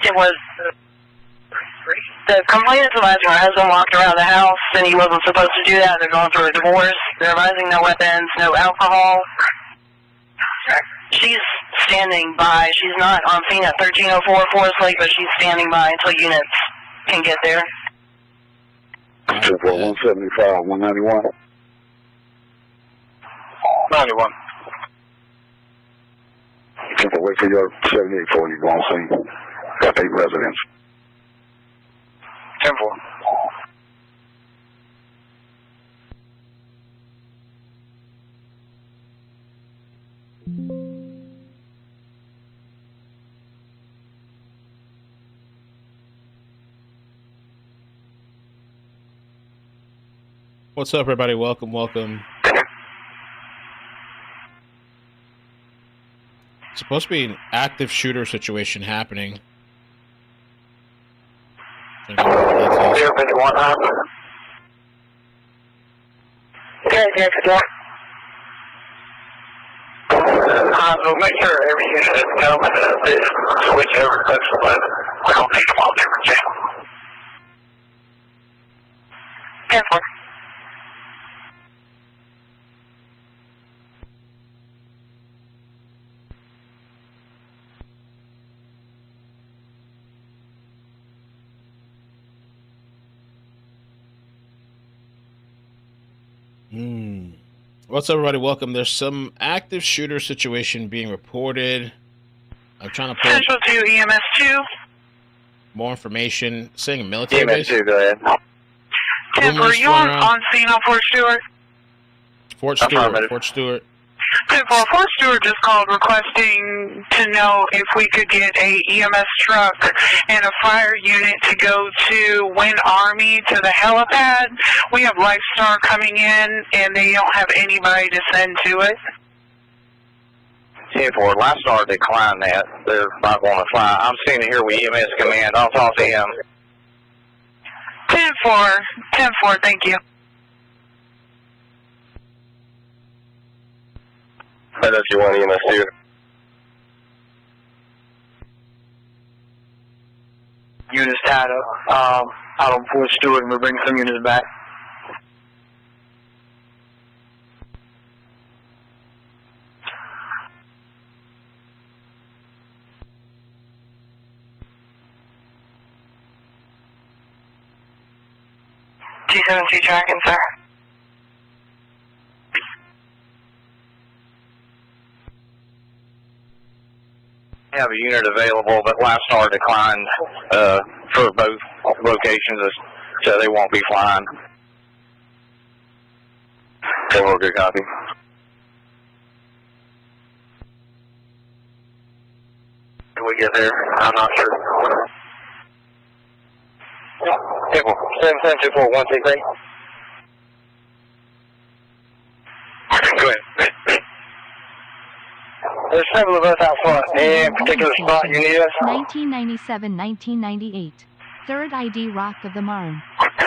It was the complainant's advising her husband walked around the house and he wasn't supposed to do that. They're going through a divorce. They're advising no weapons, no alcohol. She's standing by. She's not on scene at 1304 Forest Lake, but she's standing by until units can get there. 175, 191. 91. Keep away for your 78 for you, go on scene. Got 8 residents. 10-4. What's up, everybody? Welcome, welcome. It's supposed to be an active shooter situation happening. Okay, so make sure every unit is coming to switch over to but we don't need them on different channels. 10-4. What's up, everybody? Welcome. There's some active shooter situation being reported. I'm trying to pull Casualty EMS2. more information. Saying a military base. EMS2, go ahead. 10-4, you on scene on Fort Stewart? Fort Stewart. Fort Stewart. 10-4, Fort Stewart just called requesting to know if we could get a EMS truck and a fire unit to go to Wind Army to the helipad. We have Lifestar coming in and they don't have anybody to send to it. 10-4, Lifestar declined that. They're not going to fly. I'm seeing it here with EMS command. I'll talk to him. 10-4, 10-4, thank you. What else you want EMS to? Units tied up out on Fort Stewart, and we're bringing some units back. T-17 tracking, sir. Have a unit available, but Lifestar declined for both locations, so they won't be flying. So good copy. Can we get there? I'm not sure. 7724163. Go ahead. There's several of us out front. Any particular spot you need us? 1997-1998. Third ID Rock of the Marne.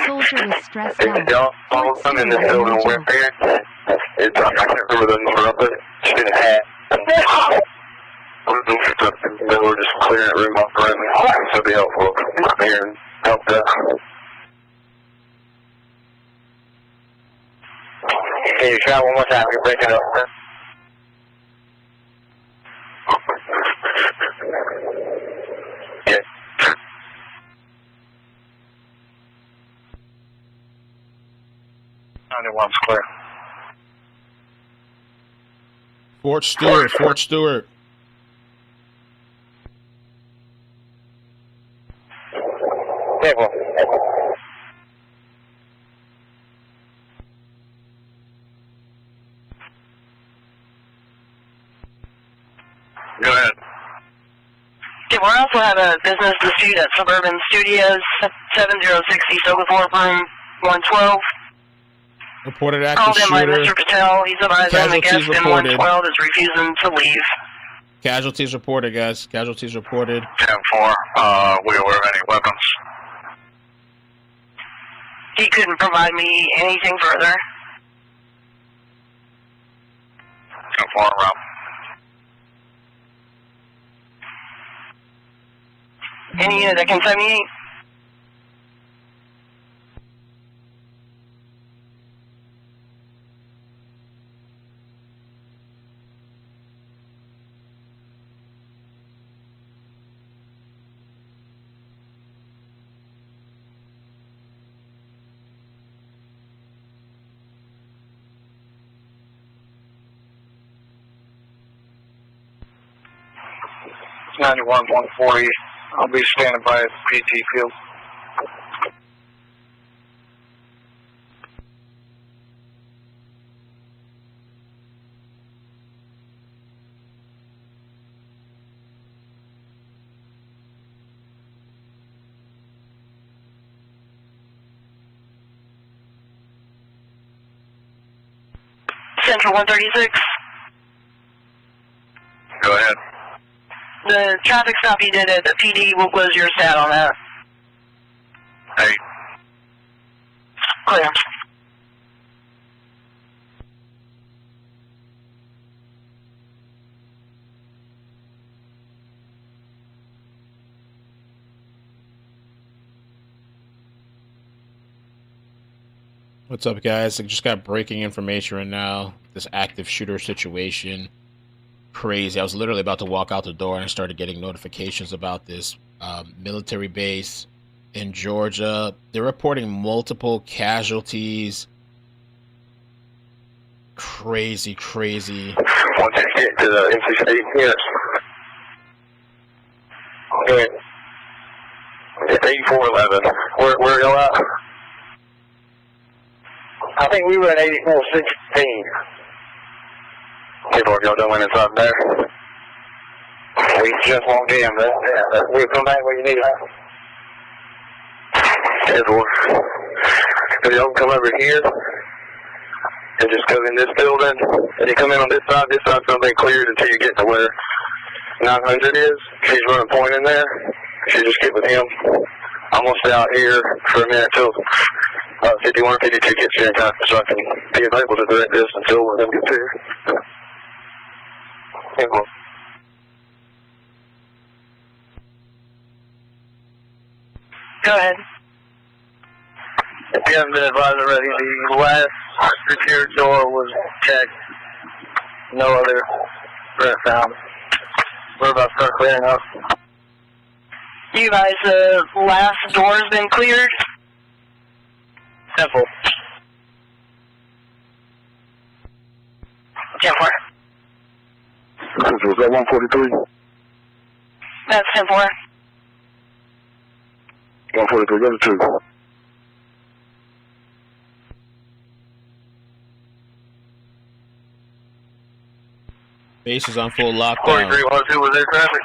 Soldier was stressed out. All of them in this building were here. I can't remember the number of it. She didn't have. They were just clearing that room off around me. So it'd be helpful. I'm here and help us. Can you try one more time? You're breaking up. Yeah. 91's clear. Fort Stewart. Fort Stewart. Careful. Go ahead. Yeah, we also have a business dispute at Suburban Studios, 7060 Sogathorpe Room 112. Reported active Called in by shooter. Mr. Patel. He's advising the guest in 112 is refusing to leave. Casualties reported, guys. Casualties reported. 10-4. We aware of any weapons? He couldn't provide me anything further. 10-4 around. Any unit that can 78? It's 91.40. I'll be standing by at the PT field. Central 136. Go ahead. The traffic stop you did at the PD, what was your stat on that? 8. Clear. What's up, guys? I just got breaking information right now. This active shooter situation. Crazy. I was literally about to walk out the door and I started getting notifications about this military base in Georgia. They're reporting multiple casualties. Crazy. 168 to the MC8. Yes. Okay. It's 8411. Where y'all at? I think we were at 8416. People, y'all done went inside there? We just won't get him. We'll come back when you need us. Schedule. If y'all come over here and just go in this building, and you come in on this side's going to be cleared until you get to where 900 is. She's running point in there. You just get with him. I'm going to stay out here for a minute till 51 or 52 gets here in time so I can be available to direct this until one of them gets here. Go ahead. If you haven't been advised already, the last secured door was checked. No other threat found. We're about to start clearing up. You guys, last door's been cleared? Simple. 10-4. Was that 143? That's 10-4. 143, go to 2. Base is on full lockdown. 4312 was there traffic.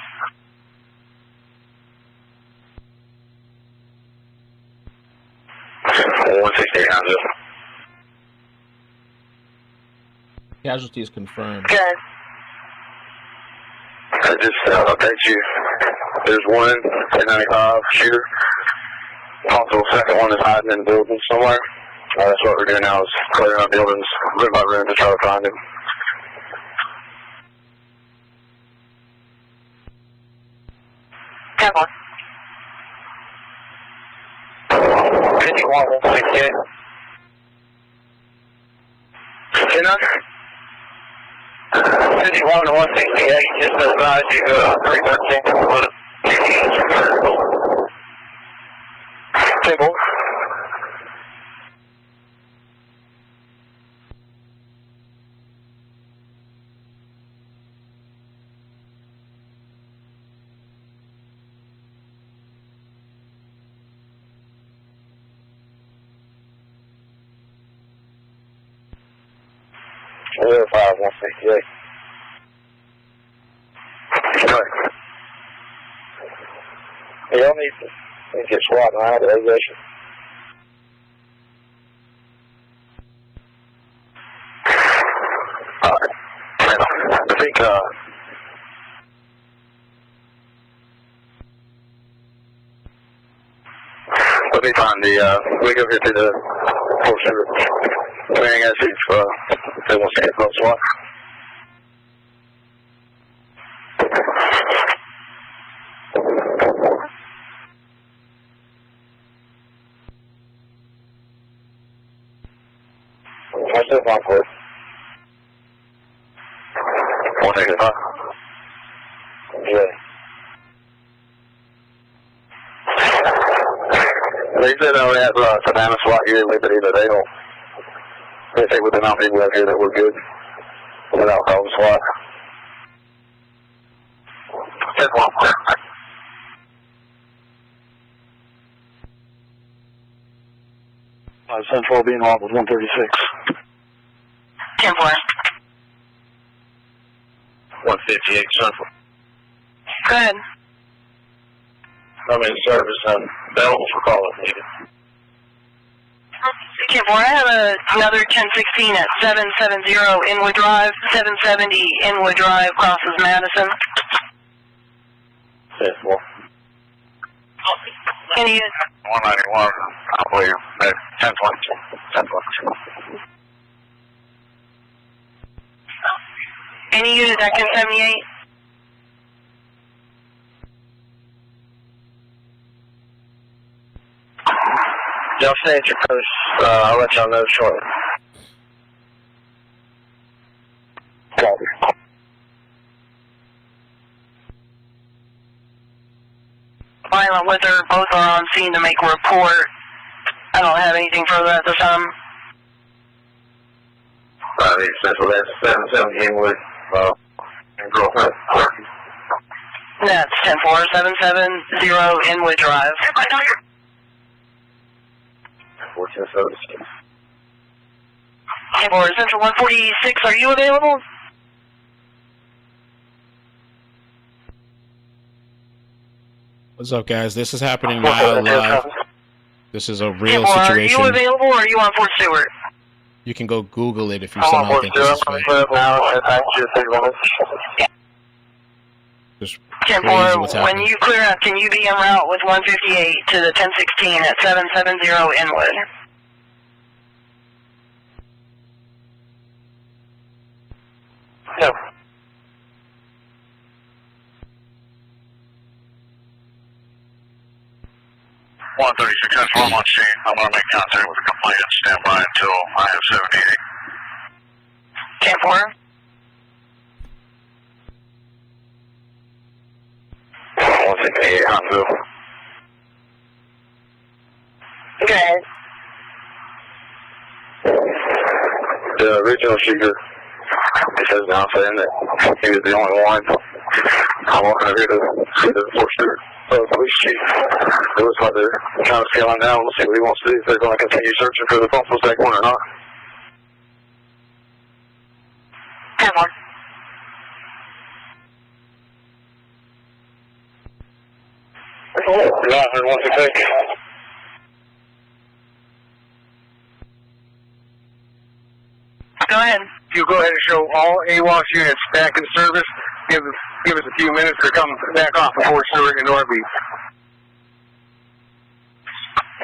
Casualty is confirmed. Good. I just update you. There's one at 95 shooter. Also, the second one is hiding in the building somewhere. That's what we're doing now is clearing up buildings room by room to try to find him. Come on. 51 168. 51 to 168, just advise you 313. Table. Verify 168. Y'all need to get SWAT and out of the position. I think, let me find the, we go here to the Fort Stewart. I mean, I guess if they want to get no SWAT. What's this on for? 185. Yeah. They said we have Savannah SWAT here, but either they don't. They think with the amount of people out here that we're good without calling SWAT. 10-1. Central being locked with 136. 10-4. 158 Central. Go ahead. I'm in service. I'm available for call if needed. 10-4. I have another 1016 at 770 Inwood Drive. 770 Inwood Drive crosses Madison. 10-4. Any unit? 191. I believe. 10-1. 10-1. Any unit at 1078? Y'all stay at your post. I'll let y'all know shortly. Copy. Violent Wither, both are on scene to make a report. I don't have anything further at this time. Central, that's 770 Inwood. And girlfriend. That's 10-4, 770 Inwood Drive. 1476. 10-4, Central 146, are you available? What's up, guys? This is happening now live. This is a real 10-4, situation. are you available or are you on Fort Stewart? You can go Google it if you I'm on somehow Fort think this is Stewart. fake. I'm now. That's just 6 minutes. Just 10-4, crazy what's when happening. you clear up, can you be en route with 158 to the 1016 at 770 Inwood? No. I'm going to make contact with the complainant. Stand by until I have 780. 10-4. 168 Huntsville. Good. The original shooter, it says now saying that he was the only one. I'm walking over here to see the Fort Stewart police chief. It looks like they're trying to scale him down. We'll see what he wants to do, if they're going to continue searching for the possible second one or not. 10-4. Not 168. Go ahead. If you go ahead and show all AWAS units back in service, give us a few minutes to come back off of Fort Stewart and Norby.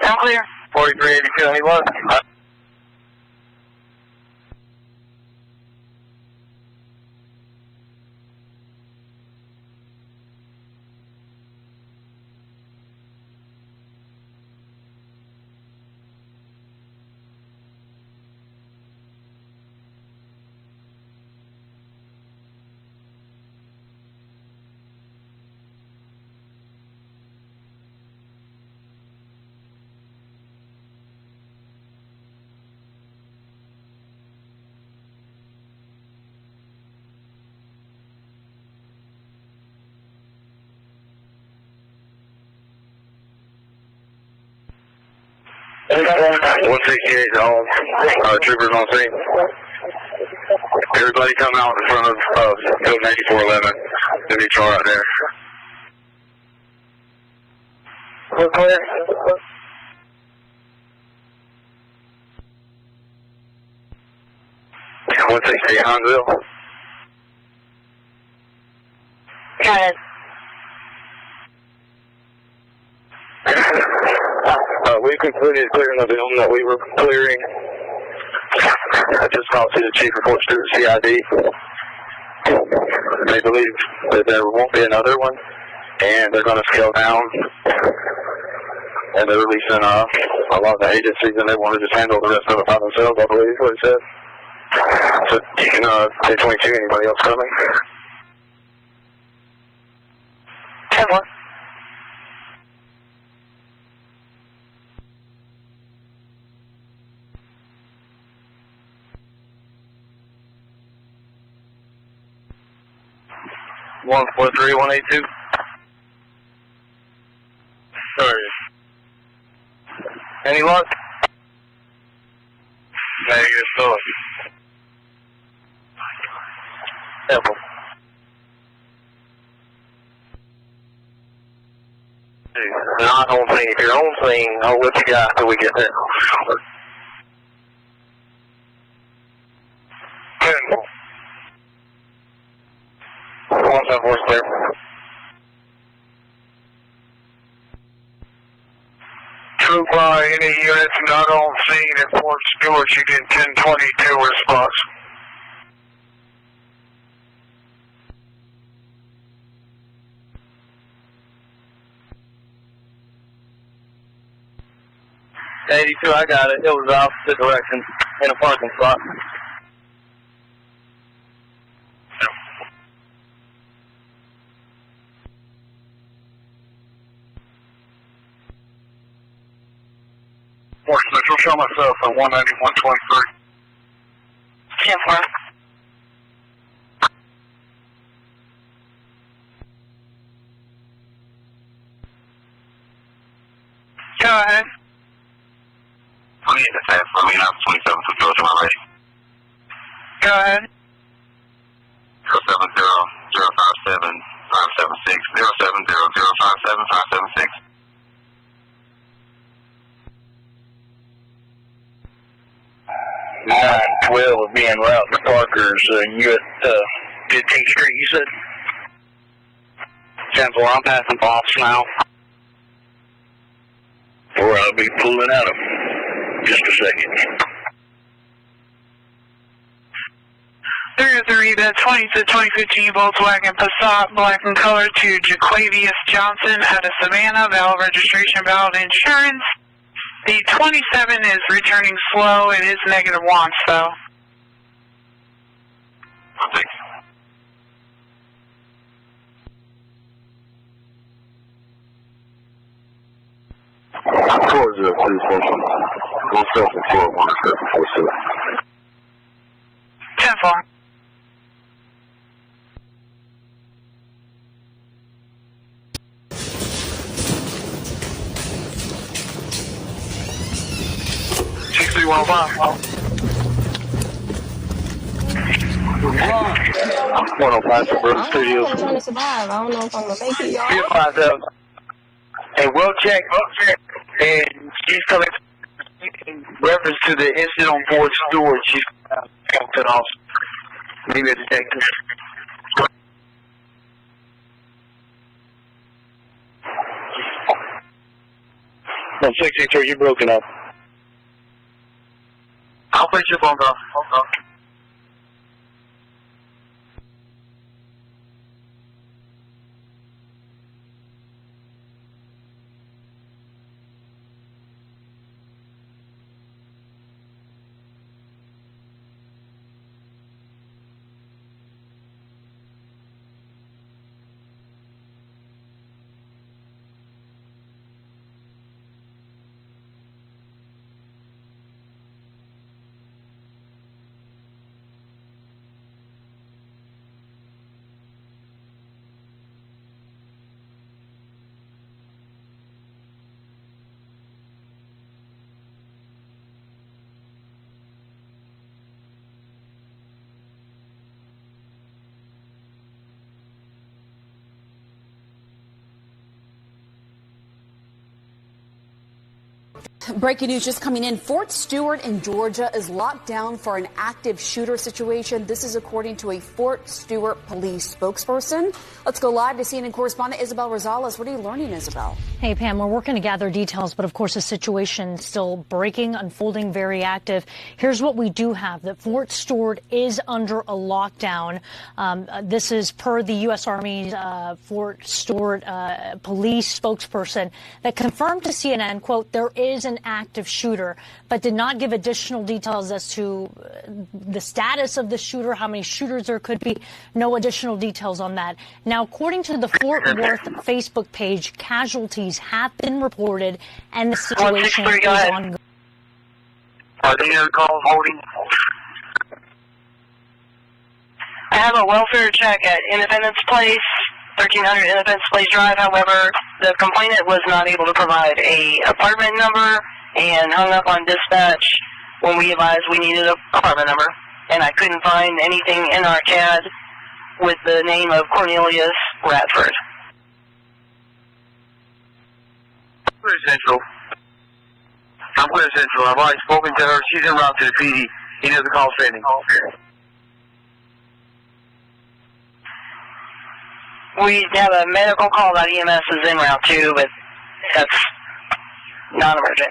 I'm clear. 4382 AWAS. One 168 all troopers on scene. Everybody come out in front of building 8411. The neutral right there. We're clear. Yeah, 168 Huntsville. Got it. We concluded clearing the building that we were clearing. I just talked to the chief of Fort Stewart CID. They believe that there won't be another one, and they're going to scale down. And they're releasing a lot of the agencies, and they want to just handle the rest of it by themselves, I believe is what he said. So you can, 1022, anybody else coming? 10-1. One 4-3, 182. Sorry. Any luck? Negative, so. Apple. Not on scene. If you're on scene, I'll let you guys till we get there. 10. 174 clear. Troop any units not on scene at Fort Stewart, you get 1022 response. '82, I got it. It was opposite direction in a parking spot. Fort Central, show myself at 191.23. 10-4. Go ahead. 28 to 10, I mean, I'm 27 to Georgia already. Go ahead. 070 057 576 070 057 576. 912 is being routed to Parker's. You at 15th Street, you said? 10-4, I'm passing Pops now. Or I'll be pulling out of just a second. 303, the 2015 Volkswagen Passat, black in color, to Jaquavius Johnson out of Savannah, valid registration, valid insurance. The 27 is returning slow. It is -1, though. Thanks. Towards the police station. Go self-employed, 1747. 10-4. Well, 105 Suburban Studios. I'm trying to survive. I don't know if I'm gonna make it, y'all. 357. hey, we'll check. And she's coming in reference to the incident on Fort Stewart. She's to the house. Maybe a detective. 163, you broken up. I'll place your phone call. Breaking news just coming in. Fort Stewart in Georgia is locked down for an active shooter situation. This is according to a Fort Stewart police spokesperson. Let's go live to CNN correspondent Isabel Rosales. What are you learning, Isabel? Hey, Pam, we're working to gather details, but of course the situation still breaking, unfolding, very active. Here's what we do have, that Fort Stewart is under a lockdown. This is per the U.S. Army's Fort Stewart police spokesperson that confirmed to CNN, quote, there is an an active shooter, but did not give additional details as to the status of the shooter, how many shooters there could be. No additional details on that. Now, according to the Fort Worth Facebook page, casualties have been reported, and the situation is ongoing. Are there any other calls holding? I have a welfare check at Independence Place, 1300 Independence Place Drive. However, the complainant was not able to provide a apartment number and hung up on dispatch when we advised we needed an apartment number. And I couldn't find anything in our CAD with the name of Cornelius Radford. Clear Central. I'm Clear Central. I've already spoken to her. She's en route to the PD. Any other calls pending? We have a medical call that EMS is en route too, but that's non-emergent.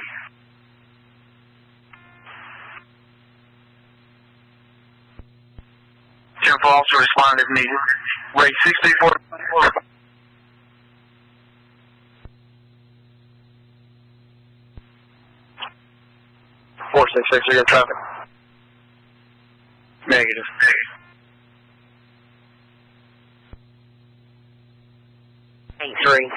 10 officer respond if needed. Rate 634. Four 6 6 traffic. Negative. 8-3.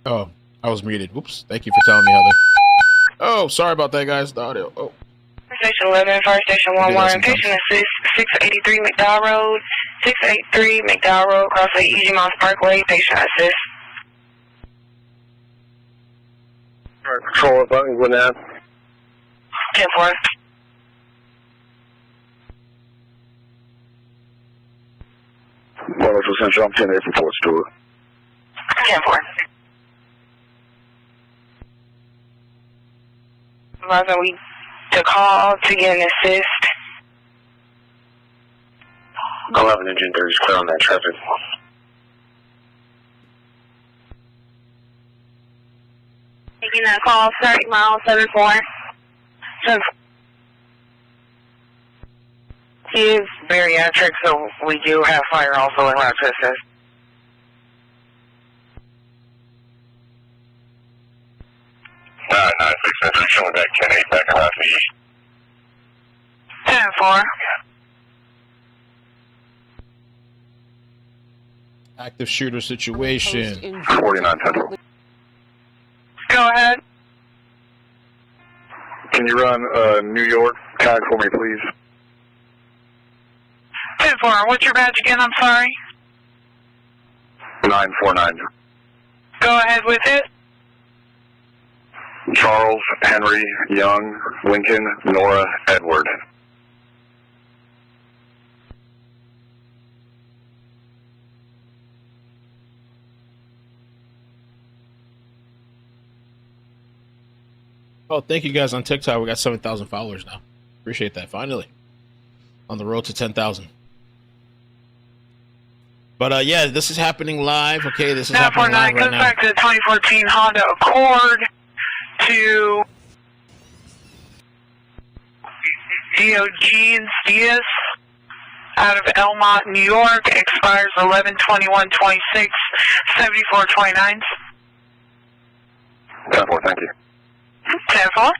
Oh, I was muted. Whoops. Thank you for telling me, Heather. Oh, sorry about that, guys. The audio. Oh. Station 11, Fire Station 11. Patient assist 683 McDowell Road. 683 McDowell Road, Crossway Easy Moss Parkway. Patient assist. Alright, control up button, go down. 10-4. Wonderful Central, I'm 10-8 from Fort Stewart. 10-4. Rather, we to call to get an assist. 11 engine 30 is clear on that traffic. Taking that call, 30 miles, 7-4. He is bariatric, so we do have fire also in route to assist. Alright, 9-6, showing back 10-8, back around the east. 10-4. Active shooter situation. 49 Central. Go ahead. Can you run New York tag for me, please? 10-4. What's your badge again? I'm sorry. 949. Go ahead with it. Charles, Henry, Young, Lincoln, Nora, Edward. Oh, thank you guys on TikTok. We got 7,000 followers now. Appreciate that. Finally. On the road to 10,000. But yeah, this is happening live. Okay, this is happening live right now. Back to the 2014 Honda Accord to DOG and Diaz out of Elmont, New York. Expires 11/21/26, 7429. 10-4, thank you. 10-4.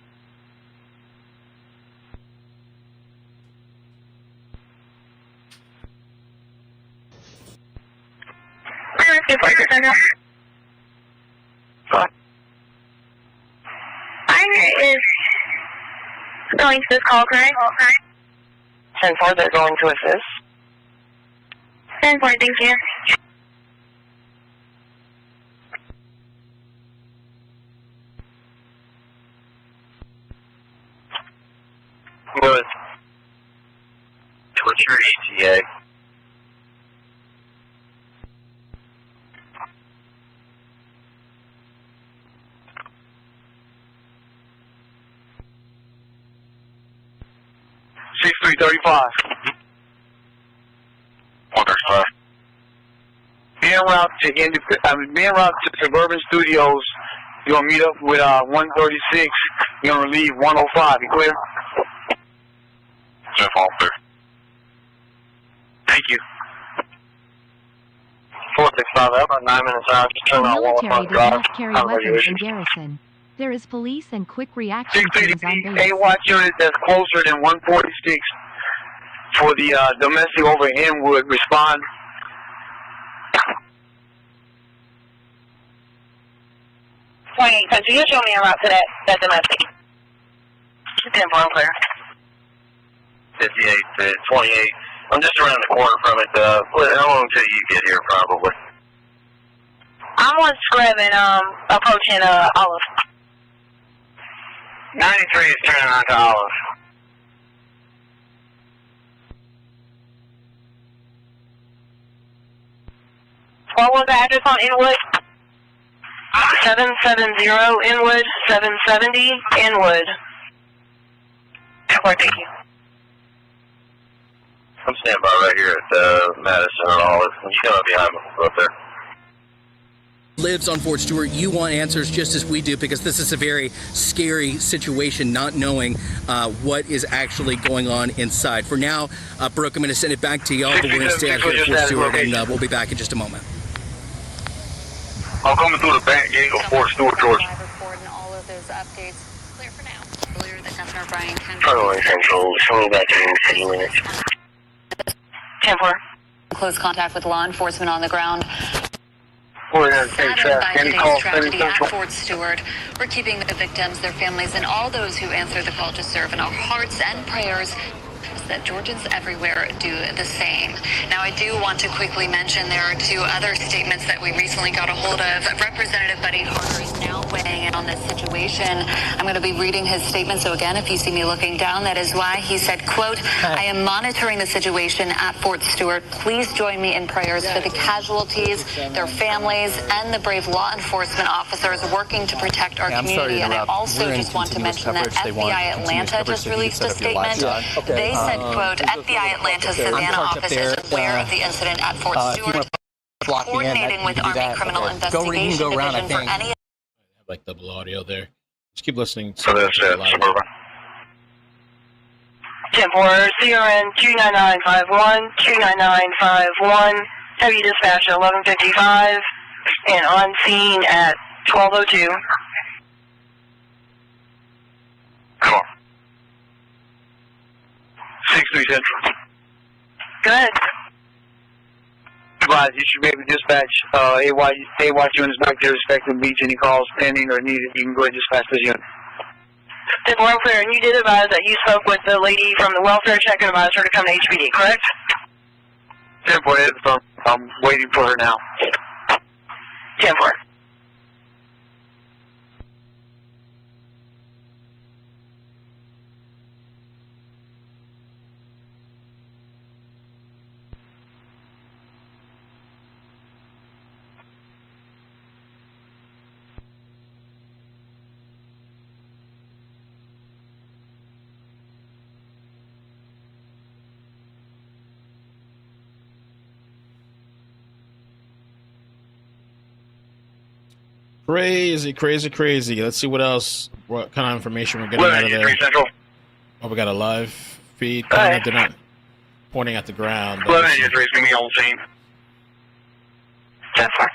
Is going to this call, correct? 10-4, they're going to assist. 10-4, thank you. Good. What's your ETA? $6335. 135. Being route to Suburban Studios, you're gonna meet up with 136. You're gonna leave 105. You clear? 10 officer. Thank you. 4 165, I have about 9 minutes out. Just turn The on military Wallace does Drive. not carry Have weapons in regulations. garrison. There is police and quick reaction teams on 680 base. A-Watch unit that's closer than 146 for the domestic over Inwood, respond. Could you show me a route to that domestic? 10-4, I'm clear. 58 to 28. I'm just around the corner from it. How long till you get here, probably? I'm on Scrub and approaching Olive. 93 is turning on to Olive. What was the address on Inwood? 770 Inwood, 770 Inwood. Thank you. I'm standing by right here at Madison and Olive. You come up behind me, up there. Lives on Fort Stewart. You want answers just as we do, because this is a very scary situation, not knowing what is actually going on inside. For now, Brooke, I'm going to send it back to y'all, but we're going to stay out here at Fort Stewart, and we'll be back in just a moment. I'm coming through the back gate of Fort Stewart, Georgia. Report and all of those updates. Clear for now. Earlier, the Governor Brian Kemp. Turn Central, show me back in city limits. 10-4. Close contact with law enforcement on the ground. We're going to take traffic. Any calls, Tragedy at Fort Stewart. We're keeping the victims, their families, and all those who answer the call to serve in our hearts and prayers, that Georgians everywhere do the same. Now, I do want to quickly mention there are two other statements that we recently got a hold of. Representative Buddy Harder is now weighing in on this situation. I'm going to be reading his statement. So again, if you see me looking down, that is why. He said, quote, I am monitoring the situation at Fort Stewart. Please join me in prayers for the casualties, their families, and the brave law enforcement officers working to protect our community. And I also just want to mention that FBI Atlanta just released a statement. They said, quote, FBI Atlanta Savannah office is aware of the incident at Fort Stewart, coordinating with Army Criminal Investigation Division for any... Like double audio there. Just keep listening. So that's it, Suburban. 10-4, CRN 29951, 29951, heavy dispatch at 11:55, and on scene at 12:02. Come on. 63 Central. Go ahead. Advise you should be able to dispatch A-Watch units back to their respective beats. Any calls pending or needed, you can go ahead and dispatch those units. 10-4, clear, and you did advise that you spoke with the lady from the welfare check and advised her to come to HPD, correct? 10-4, I'm waiting for her now. 10-4. Crazy, crazy, crazy. Let's see what else, what kind of information we're getting out of there. Central. Oh, we got a live feed. They're not pointing at the ground. 1183 is going to be on scene. 10-4.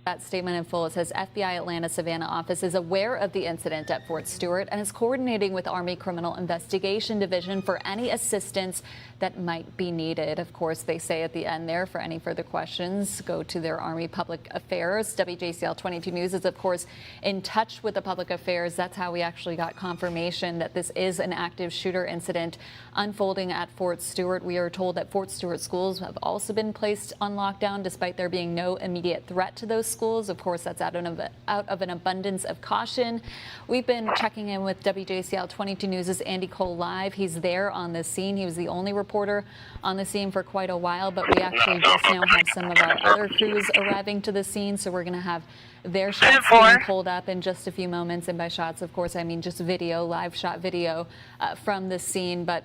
That statement in full, it says FBI Atlanta Savannah office is aware of the incident at Fort Stewart and is coordinating with Army Criminal Investigation Division for any assistance that might be needed. Of course, they say at the end there, for any further questions, go to their Army Public Affairs. WJCL 22 News is, of course, in touch with the Public Affairs. That's how we actually got confirmation that this is an active shooter incident unfolding at Fort Stewart. We are told that Fort Stewart schools have also been placed on lockdown, despite there being no immediate threat to those schools. Of course, that's out of an abundance of caution. We've been checking in with WJCL 22 News' Andy Cole live. He's there on the scene. He was the only reporter on the scene for quite a while, but we actually just now have some of our other crews arriving to the scene, so we're going to have their shots being pulled up in just a few moments. And by shots, of course, I mean just video, live shot video from the scene. But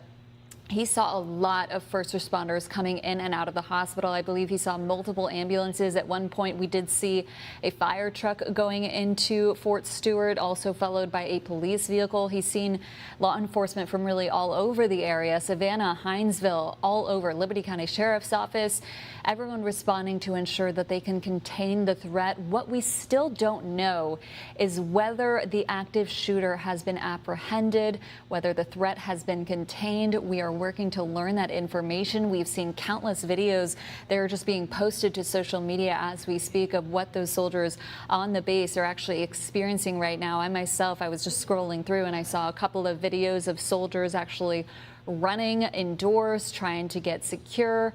He saw a lot of first responders coming in and out of the hospital. I believe he saw multiple ambulances. At one point, we did see a fire truck going into Fort Stewart, also followed by a police vehicle. He's seen law enforcement from really all over the area, Savannah, Hinesville, all over, Liberty County Sheriff's Office, everyone responding to ensure that they can contain the threat. What we still don't know is whether the active shooter has been apprehended, whether the threat has been contained. We are working to learn that information. We've seen countless videos that are just being posted to social media as we speak of what those soldiers on the base are actually experiencing right now. I myself, I was just scrolling through and I saw a couple of videos of soldiers actually running indoors, trying to get secure.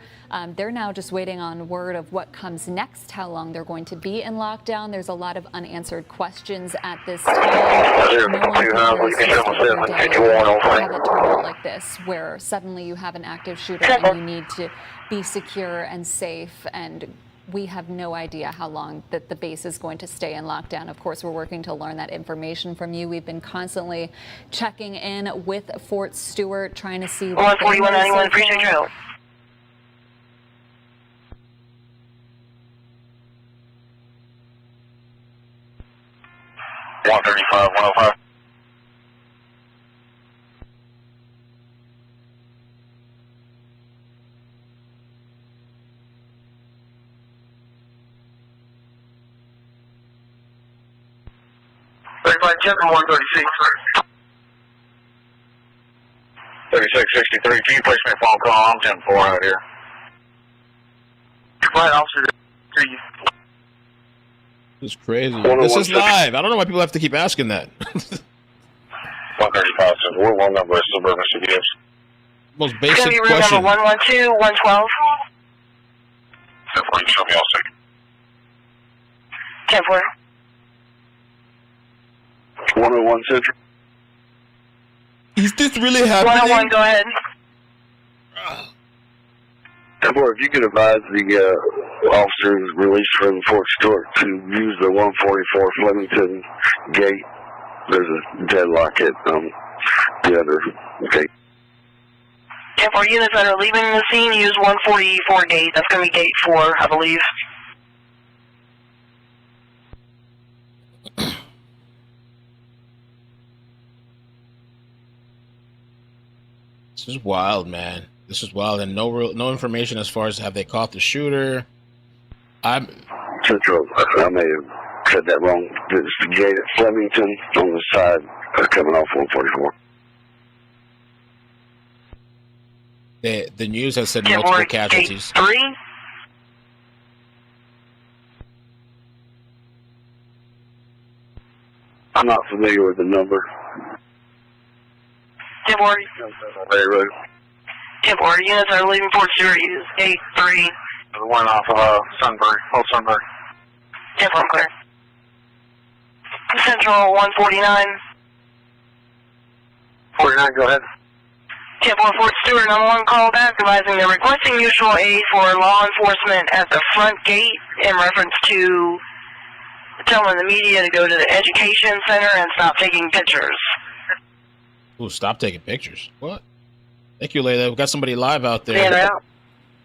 They're now just waiting on word of what comes next, how long they're going to be in lockdown. There's a lot of unanswered questions at this time. No one prepares to have it turn out like this, where suddenly you have an active shooter and you need to be secure and safe, and we have no idea how long that the base is going to stay in lockdown. Of course, we're working to learn that information from you. We've been constantly checking in with Fort Stewart, trying to see. 14191, appreciate your help. $135, 105. Check on 136. 3663, can you place me a phone call? I'm 10-4 out here. Right, officer, to you. This is crazy. This is live. I don't know why people have to keep asking that. 135 says, what one number is Suburban CBS? Most It's basic going to be room question. number 112, 112. 10-4, you show me all second. 10-4. 101 Central. Is this really happening? 101, go ahead. If you could advise the officers released from Fort Stewart to use the 144 Flemington gate. There's a deadlock at the other gate. 10-4 units that are leaving the scene, use 144 gate. That's going to be gate 4, I believe. This is wild, man. This is wild, and no information as far as have they caught the shooter. Central, I may have said that wrong. It's the gate at Flemington on the side coming off 144. The news has said multiple casualties. Gate 3. I'm not familiar with the number. 10-4. Bay Road. 10-4 units that are leaving Fort Stewart, use gate 3. The one off of Sunbury, Old Sunbury. 10-4, clear. Central 149. 49, go ahead. 10-4 Fort Stewart, number 1 call back, advising they're requesting mutual aid for law enforcement at the front gate in reference to telling the media to go to the education center and stop taking pictures. Ooh, stop taking pictures. What? Thank you, Layla. We've got somebody live out there. Stand out.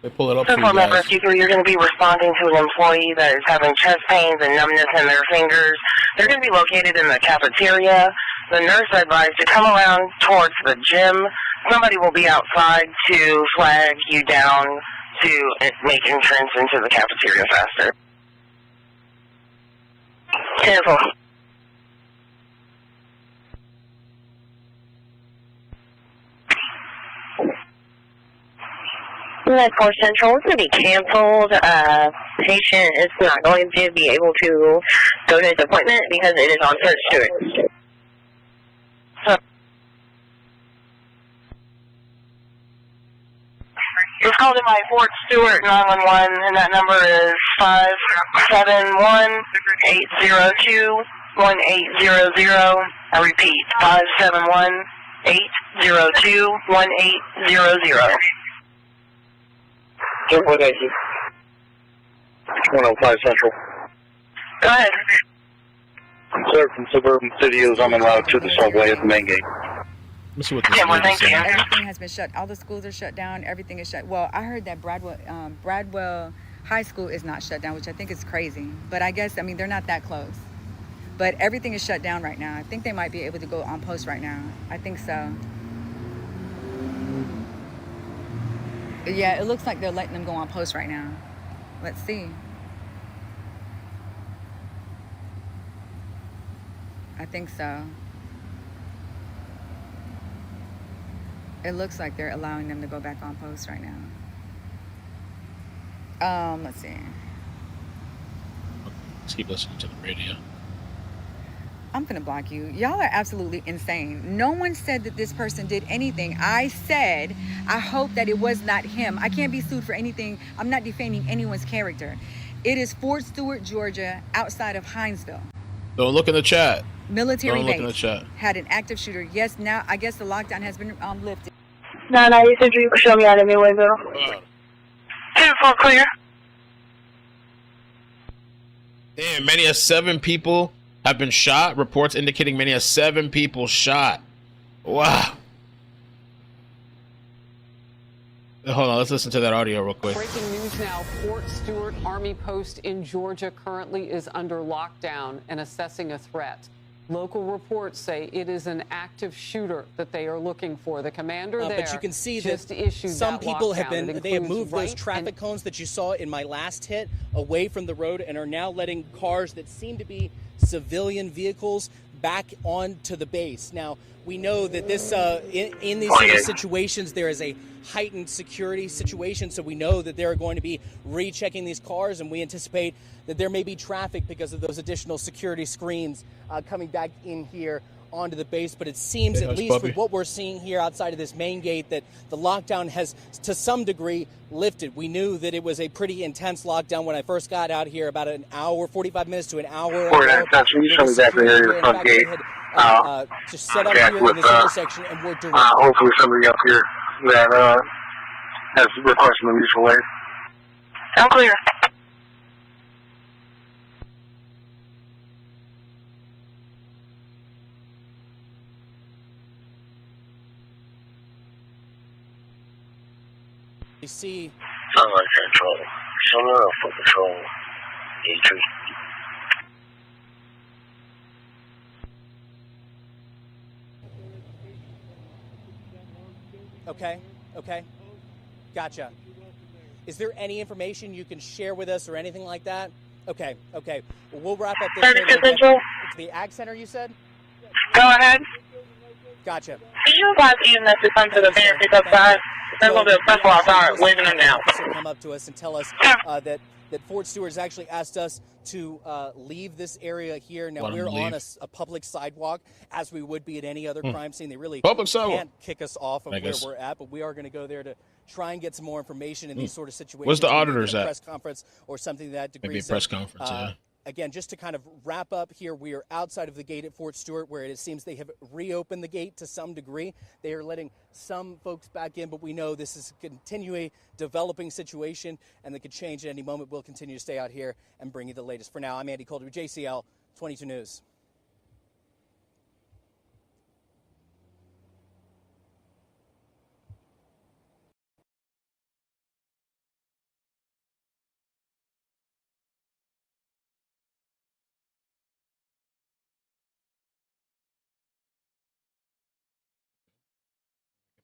They pull it up for you Central guys. Rescue 3, you're going to be responding to an employee that is having chest pains and numbness in their fingers. They're going to be located in the cafeteria. The nurse advised to come around towards the gym. Somebody will be outside to flag you down to make entrance into the cafeteria faster. 10-4. Med Force Central is going to be canceled. Patient is not going to be able to go to his appointment because it is on Fort Stewart. Just called in my Fort Stewart 911, and that number is 571-802-1800. I repeat, 571-802-1800. 105 Central. Go ahead. Sir, from Suburban Studios, I'm en route to the subway at the main gate. me see what this Yeah, well, lady thank said. you. Everything has been shut. All the schools are shut down. Everything is shut. Well, I heard that Bradwell High School is not shut down, which I think is crazy. But I guess, I mean, they're not that close. But everything is shut down right now. I think they might be able to go on post right now. I think so. Yeah, it looks like they're letting them go on post right now. Let's see. I think so. It looks like they're allowing them to go back on post right now. Let's see. Let's keep listening to the radio. I'm gonna block you. Y'all are absolutely insane. No one said that this person did anything. I said, I hope that it was not him. I can't be sued for anything. I'm not defaming anyone's character. It is Fort Stewart, Georgia, outside of Hinesville. Don't look in the chat. Military Don't base. look in the chat. Had an active shooter. Yes, now I guess the lockdown has been lifted. No, you said you could show me out of Midwayville. 2-4 clear. Damn, many as 7 people have been shot. Reports indicating many as 7 people shot. Wow. Hold on, let's listen to that audio real quick. Breaking news now. Fort Stewart Army Post in Georgia currently is under lockdown and assessing a threat. Local reports say it is an active shooter that they are looking for. The commander there but you can see just that issued some that people have lockdown. they have moved those traffic cones that you saw in my last hit away from the road and are now letting cars that seem to be civilian vehicles back onto the base. Now, we know that this in these sort of situations there is a heightened security situation, so we know that they're going to be rechecking these cars, and we anticipate that there may be traffic because of those additional security screens coming back in here onto the base. But it seems, at least with what we're seeing here outside of this main gate, that the lockdown has to some degree lifted. We knew that it was a pretty intense lockdown when I first got out here, about an hour, 45 minutes to an hour. You show me exactly here the front gate. Just set up here in this intersection, and we're direct. Hopefully somebody up here that has requested the mutual aid. I'm clear. You see. Sunlight control. Sonar for control. E3. Okay. Gotcha. Is there any information you can share with us or anything like that? Okay. Well, we'll wrap up this. It's the Ag Center, you said? Go ahead. Gotcha. Can you advise Ian that to come to the fair pick up side? There's going to be a principal outside waving them down. Come up to us and tell us that Fort Stewart has actually asked us to leave this area here. Now, we're on a public sidewalk, as we would be at any other crime scene. They really can't kick us off of where we're at, but we are going to go there to try and get some more information in these sort of situations. Where's the auditors at? Press conference or something of that degree. Maybe a press conference, yeah. Again, just to kind of wrap up here, we are outside of the gate at Fort Stewart, where it seems they have reopened the gate to some degree. They are letting some folks back in, but we know this is a continually developing situation, and that could change at any moment. We'll continue to stay out here and bring you the latest. For now, I'm Andy Coulter, JCL 22 News.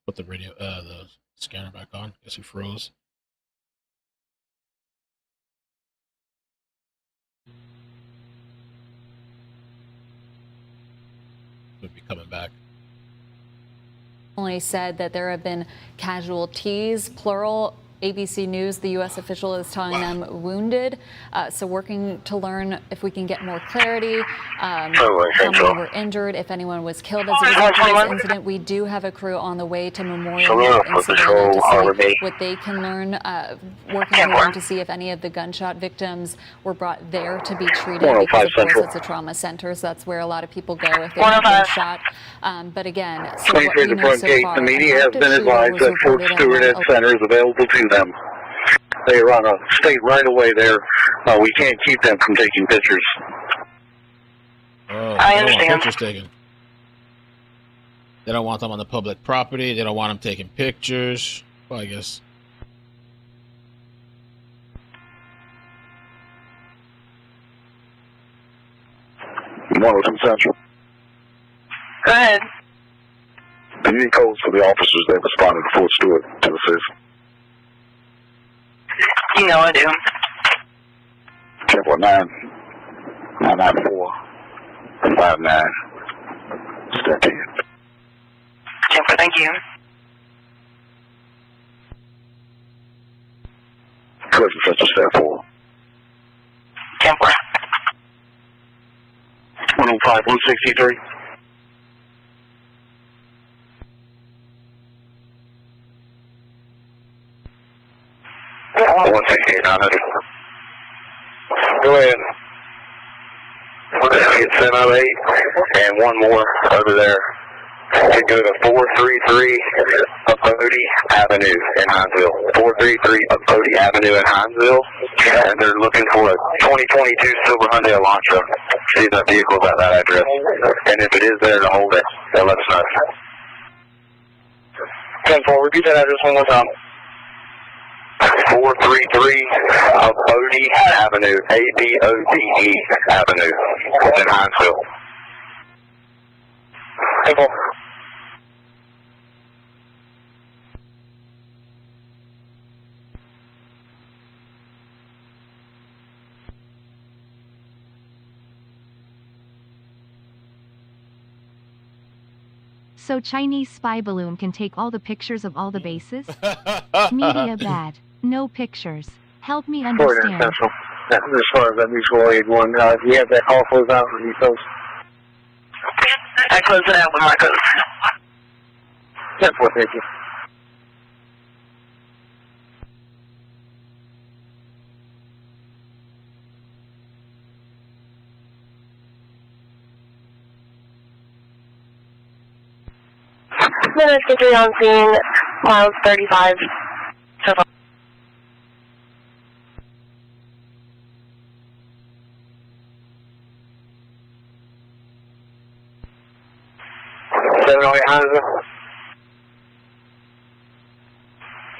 Put the radio, the scanner back on. Guess he froze. He'll be coming back. Said that there have been casualties, plural. ABC News, the U.S. official is telling them wounded. So working to learn if we can get more clarity, how many were injured, if anyone was killed as a result of this incident. We do have a crew on the way to Memorial in Savannah to see what they can learn, working to learn to see if any of the gunshot victims were brought there to be treated, because of course it's a trauma center, so that's where a lot of people go if they've been shot. But again, so what we know so far, the media has been advised that Fort Stewart Ed Center is available to them. They are on a state right away there. We can't keep them from taking pictures. Oh, I understand. Pictures taken. They don't want them on the public property. They don't want them taking pictures. Well, I guess. 102 Central. Go ahead. Do you need codes for the officers that responded to Fort Stewart, Tennessee? You know I do. 1049-994-59. Step 10. Jennifer, thank you. Collection Central, step 4. Jennifer. 105-163. Yeah, 168-900. Go ahead. We're going to get 708 and one more over there. We go to 433 Bodie Avenue in Hinesville. 433 Bodie Avenue in Hinesville. And they're looking for a 2022 silver Hyundai Elantra. See if that vehicle's at that address. And if it is there to hold it, they'll let us know. 10-4, repeat that address one more time. 433 Bodie Avenue, A-B-O-D-E Avenue in Hinesville. 10-4. So Chinese spy balloon can take all the pictures of all the bases? Media bad. No pictures. Help me understand. As far as that mutual aid one, if you have that call closed out for you folks. I close it out with my code. 10-4, thank you. Minutes to 3 on scene, miles 35 so far.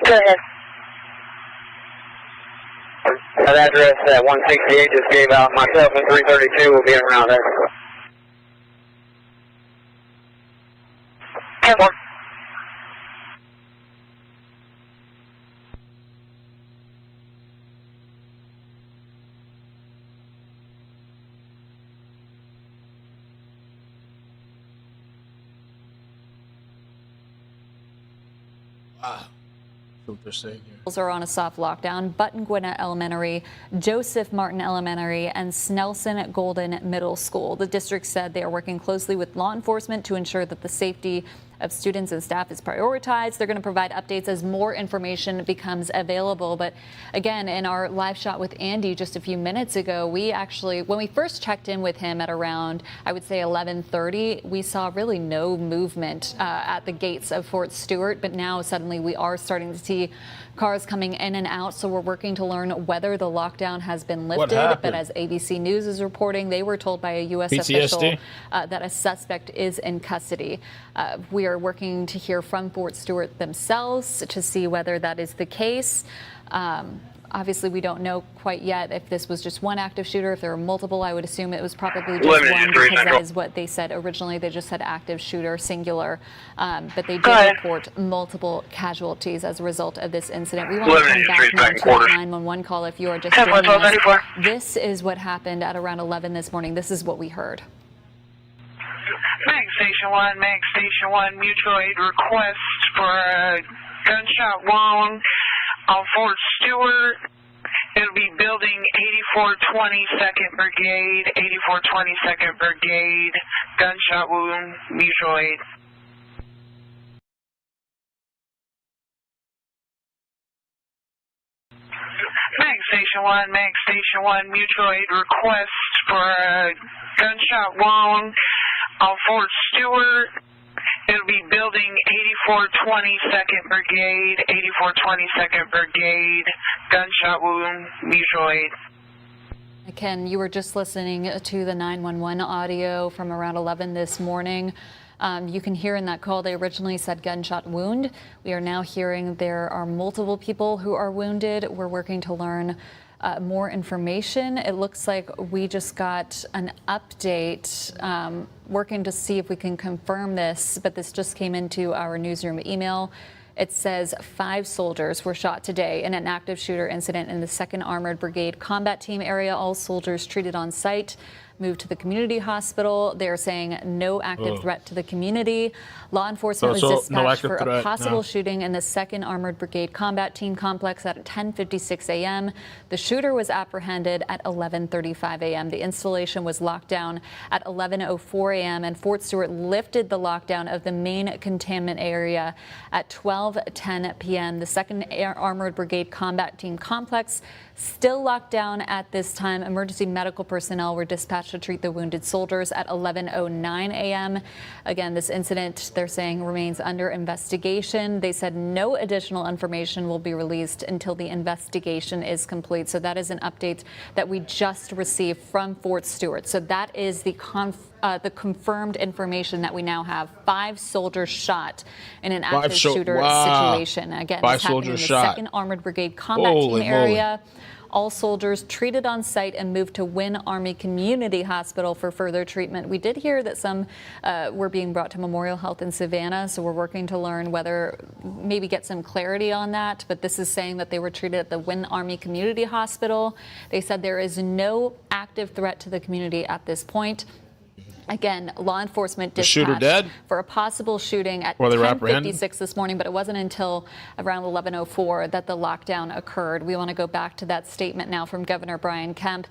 Go ahead. That address that 168 just gave out, myself and 332 will be around there. 10-4. What they're saying here. Are on a soft lockdown. Button Gwinnett Elementary, Joseph Martin Elementary, and Snelson Golden Middle School. The district said they are working closely with law enforcement to ensure that the safety of students and staff is prioritized. They're going to provide updates as more information becomes available. But again, in our live shot with Andy just a few minutes ago, we actually, when we first checked in with him at around, I would say 11:30, we saw really no movement at the gates of Fort Stewart. But now suddenly we are starting to see cars coming in and out, so we're working to learn whether the lockdown has been lifted. But as ABC News is reporting, they were told by a U.S. official that a suspect is in custody. We are working to hear from Fort Stewart themselves to see whether that is the case. Obviously, we don't know quite yet if this was just one active shooter, if there were multiple. I would assume it was probably just one, because that is what they said originally. They just said active shooter, singular. But they did report multiple casualties as a result of this incident. We want to come back now to that 911 call if you are just joining us. This is what happened at around 11 this morning. This is what we heard. Mag Station 1, mutual aid request for a gunshot wound on Fort Stewart. It'll be building 8420 2nd Brigade, 8420 2nd Brigade, gunshot wound, mutual aid. Mag Station 1, mutual aid request for a gunshot wound on Fort Stewart. It'll be building 8420 2nd Brigade, 8420 2nd Brigade, gunshot wound, mutual aid. Ken, you were just listening to the 911 audio from around 11 this morning. You can hear in that call they originally said gunshot wound. We are now hearing there are multiple people who are wounded. We're working to learn more information. It looks like we just got an update, working to see if we can confirm this, but this just came into our newsroom email. It says 5 soldiers were shot today in an active shooter incident in the 2nd Armored Brigade combat team area. All soldiers treated on site moved to the community hospital. They're saying no active threat to the community. Law enforcement was dispatched for a possible shooting in the 2nd Armored Brigade combat team complex at 10:56 a.m. The shooter was apprehended at 11:35 a.m. The installation was locked down at 11:04 a.m. and Fort Stewart lifted the lockdown of the main containment area at 12:10 p.m. The 2nd Armored Brigade combat team complex still locked down at this time. Emergency medical personnel were dispatched to treat the wounded soldiers at 11:09 a.m. Again, this incident, they're saying, remains under investigation. They said no additional information will be released until the investigation is complete. So that is an update that we just received from Fort Stewart. So that is the confirmed information that we now have. 5 soldiers shot in an active shooter situation. Again, this happened in the 2nd Armored Brigade combat team area. All soldiers treated on site and moved to Wynn Army Community Hospital for further treatment. We did hear that some were being brought to Memorial Health in Savannah, so we're working to learn whether, maybe get some clarity on that. But this is saying that they were treated at the Wynn Army Community Hospital. They said there is no active threat to the community at this point. Again, law enforcement dispatched for a possible shooting at 10:56 this morning, but it wasn't until around 11:04 that the lockdown occurred. We want to go back to that statement now from Governor Brian Kemp.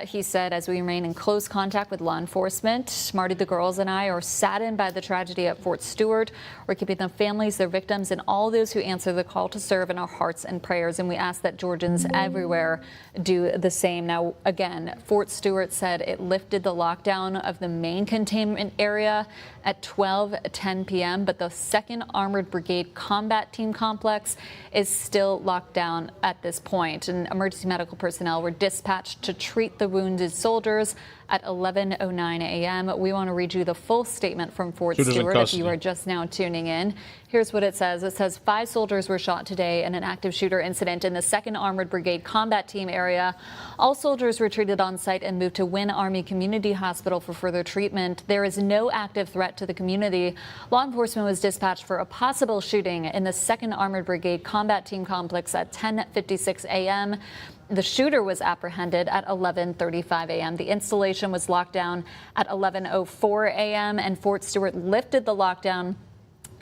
He said, as we remain in close contact with law enforcement, Marty, the girls, and I are saddened by the tragedy at Fort Stewart. We're keeping the families, their victims, and all those who answer the call to serve in our hearts and prayers, and we ask that Georgians everywhere do the same. Now, again, Fort Stewart said it lifted the lockdown of the main containment area at 12:10 p.m., but the 2nd Armored Brigade combat team complex is still locked down at this point. And emergency medical personnel were dispatched to treat the wounded soldiers at 11:09 a.m. We want to read you the full statement from Fort Stewart if you are just now tuning in. Here's what it says. It says 5 soldiers were shot today in an active shooter incident in the 2nd Armored Brigade combat team area. All soldiers were treated on site and moved to Wynn Army Community Hospital for further treatment. There is no active threat to the community. Law enforcement was dispatched for a possible shooting in the 2nd Armored Brigade combat team complex at 10:56 a.m. The shooter was apprehended at 11:35 a.m. The installation was locked down at 11:04 a.m. and Fort Stewart lifted the lockdown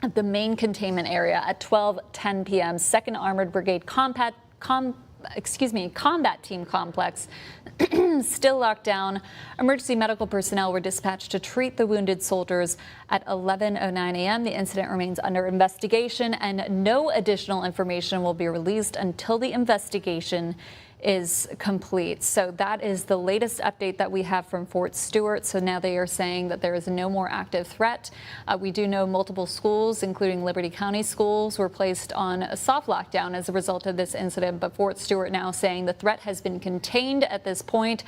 of the main containment area at 12:10 p.m. 2nd Armored Brigade combat team complex still locked down. Emergency medical personnel were dispatched to treat the wounded soldiers at 11:09 a.m. The incident remains under investigation and no additional information will be released until the investigation is complete. So that is the latest update that we have from Fort Stewart. So now they are saying that there is no more active threat. We do know multiple schools, including Liberty County schools, were placed on a soft lockdown as a result of this incident. But Fort Stewart now saying the threat has been contained at this point.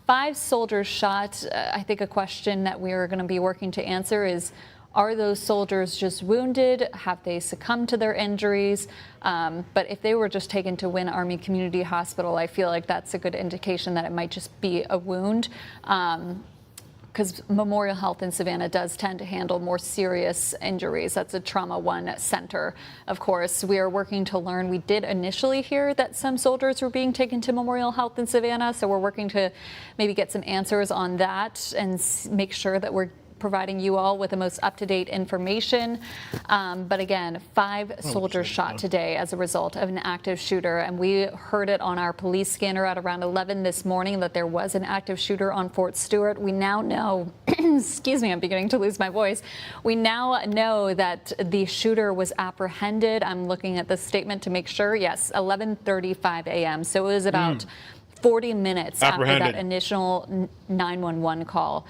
5 soldiers shot. I think a question that we are going to be working to answer is, are those soldiers just wounded? Have they succumbed to their injuries? But if they were just taken to Wynn Army Community Hospital, I feel like that's a good indication that it might just be a wound. Because Memorial Health in Savannah does tend to handle more serious injuries. That's a Trauma 1 center. Of course, we are working to learn. We did initially hear that some soldiers were being taken to Memorial Health in Savannah, so we're working to maybe get some answers on that and make sure that we're providing you all with the most up-to-date information. But again, 5 soldiers shot today as a result of an active shooter. And we heard it on our police scanner at around 11 this morning that there was an active shooter on Fort Stewart. We now know, excuse me, I'm beginning to lose my voice. We now know that the shooter was apprehended. I'm looking at the statement to make sure. Yes, 11:35 a.m. So it was about 40 minutes after that initial 911 call.